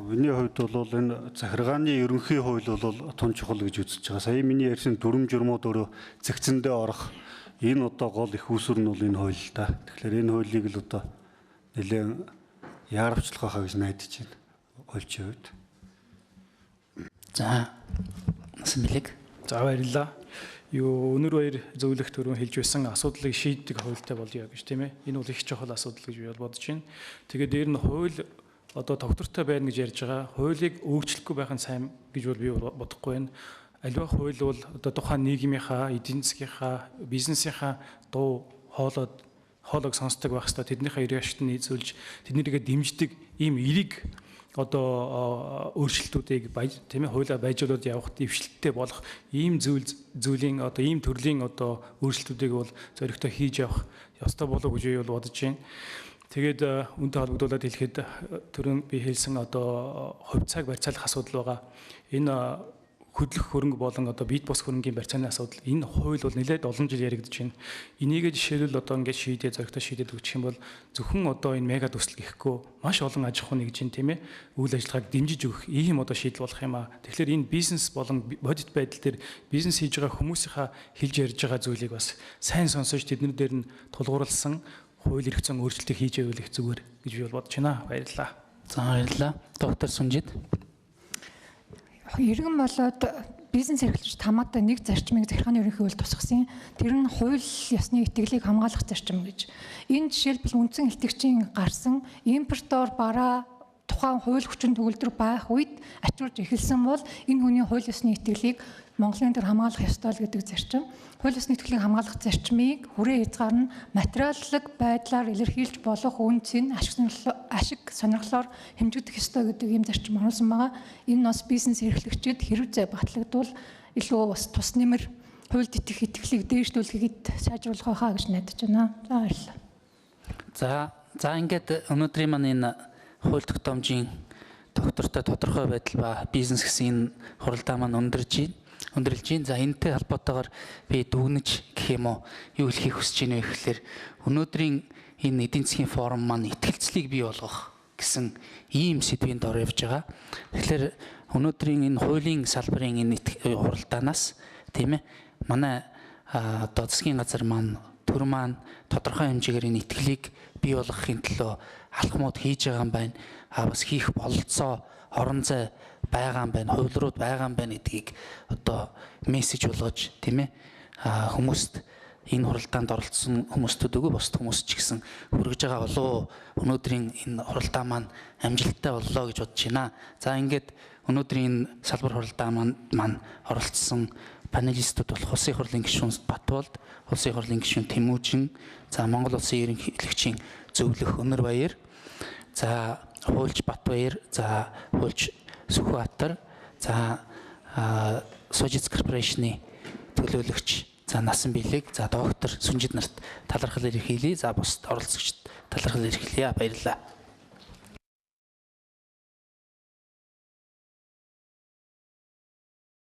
Миний хувьд бол энэ захиргааны ерөнхий хууль бол тун чухал гэж үзэж байгаа. Сая миний ярьсан дүрм журмууд өөрөө зэгцэндээ орох энэ одоо гол их үүсвэр нь бол энэ хууль л да. Тэгэхээр энэ хуулийг л одоо нэлээд яарвчлах байхаа гэж найдаж байна. Хуульчийн хувьд. За насан билег. За баярлалаа. Өнөр баяр зөвлөх төрөө хэлж байсан асуудлыг шийддэг хуультай болъё гэж тийм ээ. Энэ бол их чухал асуудал гэж би бодож байна. Тэгээд дээр нь хууль одоо тогтвортой байна гэж ярьж байгаа. Хуулийг өөрчлөхгүй байх нь сайн гэж бол би бодохгүй байна. Аливаа хууль бол одоо тухайн нийгмийнхаа, эдийн засгийнхаа, бизнесийнхаа дуу хоолойг сонсдог байх хэвээр тэднийхээ эрх ашигт нийцүүлж тэднийгээ дэмждэг ийм эерэг одоо өөрчлөлтүүдийг тийм ээ хуулиа байжуулаад явахд дэвшилттэй болох ийм зүйлийн одоо ийм төрлийн одоо өөрчлөлтүүдийг бол зоригтой хийж явах ёстой болов уу гэж би бол бодож байна. Тэгээд үнтэй холбогдуулаад хэлэхэд түрүүн би хэлсэн одоо хувь цаг барьцаалах асуудал байгаа. Энэ хөдлөх хөрөнгө болон одоо бит бос хөрөнгийн барьцааны асуудал энэ хууль бол нэлээд олон жил яригдж байна. Энийг жишээлбэл одоо ингээд шийдээ зоригтой шийдээд өгчих юм бол зөвхөн одоо энэ мега төсөл гэхгүй маш олон аж ахуйн нэгжийн тийм ээ үйл ажиллагааг дэмжиж өгөх ийм одоо шийдэл болох юм аа. Тэгэхээр энэ бизнес болон бодит байдал дээр бизнес хийж байгаа хүмүүсийнхаа хэлж ярьж байгаа зүйлийг бас сайн сонсож тэднэр дээр нь тулгуурласан хууль эрх зүйн өөрчлөлтийг хийж байвал их зүгээр гэж би бол бодож байна. Баярлалаа. За баярлалаа. Доктор Сүнжид. Иргэн болоод бизнес эрхлэгч хамаатай нэг зарчмыг захиргааны ерөнхий хууль тусгасан. Тэр нь хууль ёсны итгэлийг хамгаалах зарчим гэж. Энэ жишээлбэл үндсэн илтгэгчийн гарсан импортоор бараа тухайн хууль хүчин төгөлдөр байх үед ачуулж эхэлсэн бол энэ хүний хууль ёсны итгэлийг Монголын төр хамгаалах ёстой л гэдэг зарчим. Хууль ёсны итгэлийг хамгаалах зарчмыг хүрээ хязгаар нь материаллык байдлаар илэрхийлж болох үнцийг ашиг сонирхлоор хэмжигдэх ёстой гэдэг ийм зарчим оруулсан байгаа. Энэ нь бас бизнес эрхлэгчид хэрэг зай батлагдвал илүү бас тус нэмэр хуульд итгэх итгэлийг дээшлүүлэхэд сайжруулах байхаа гэж найдаж байна. За баярлалаа. За ингээд өнөөдрийн маань энэ хууль тогтоомжийн доктортой тодорхой байдал ба бизнес гэсэн энэ хуралдаа маань өндөрлж байна. За энэтэй холбоотойгоор би дүгнэж гэх юм уу юу хэлхийг хүсэж байна вэ гэхээр өнөөдрийн энэ эдийн засгийн форум маань итгэлцлийг бий болгох гэсэн ийм сэдвийн дор явж байгаа. Тэгэхээр өнөөдрийн энэ хуулийн салбарын энэ хуралдаанаас тийм ээ манай одоо засгийн газар маань төр маань тодорхой хэмжээгээр энэ итгэлийг бий болгохын төлөө алхмууд хийж байгаа юм байна. Бас хийх бололцоо орон зай байгаа юм байна, хувилрууд байгаа юм байна гэдгийг одоо мессеж болгож тийм ээ хүмүүст энэ хуралдаанд оролцсон хүмүүстүүд өгөө бусд хүмүүс ч гэсэн хүргэж байгаа болов өнөөдрийн энэ хуралдаа маань амжилттай боллоо гэж бодож байна. За ингээд өнөөдрийн энэ салбар хуралдаа маань оролцсон панелистууд болох Улсын их хурлын гишүүн Батболд, Улсын их хурлын гишүүн Тэмүүжин, за Монгол Улсын ерөнхийлөгчийн зөвлөх Өнөр Баяр, за хуульч Батбаяр, за хуульч Сүхбаатар, за Сожиц корпорацийн төлөөлөгч, за Насан Билег, за доктор Сүнжид нарт талархал илэрхийлье. За бусд оролцогчид талархал илэрхийлье. Баярлалаа.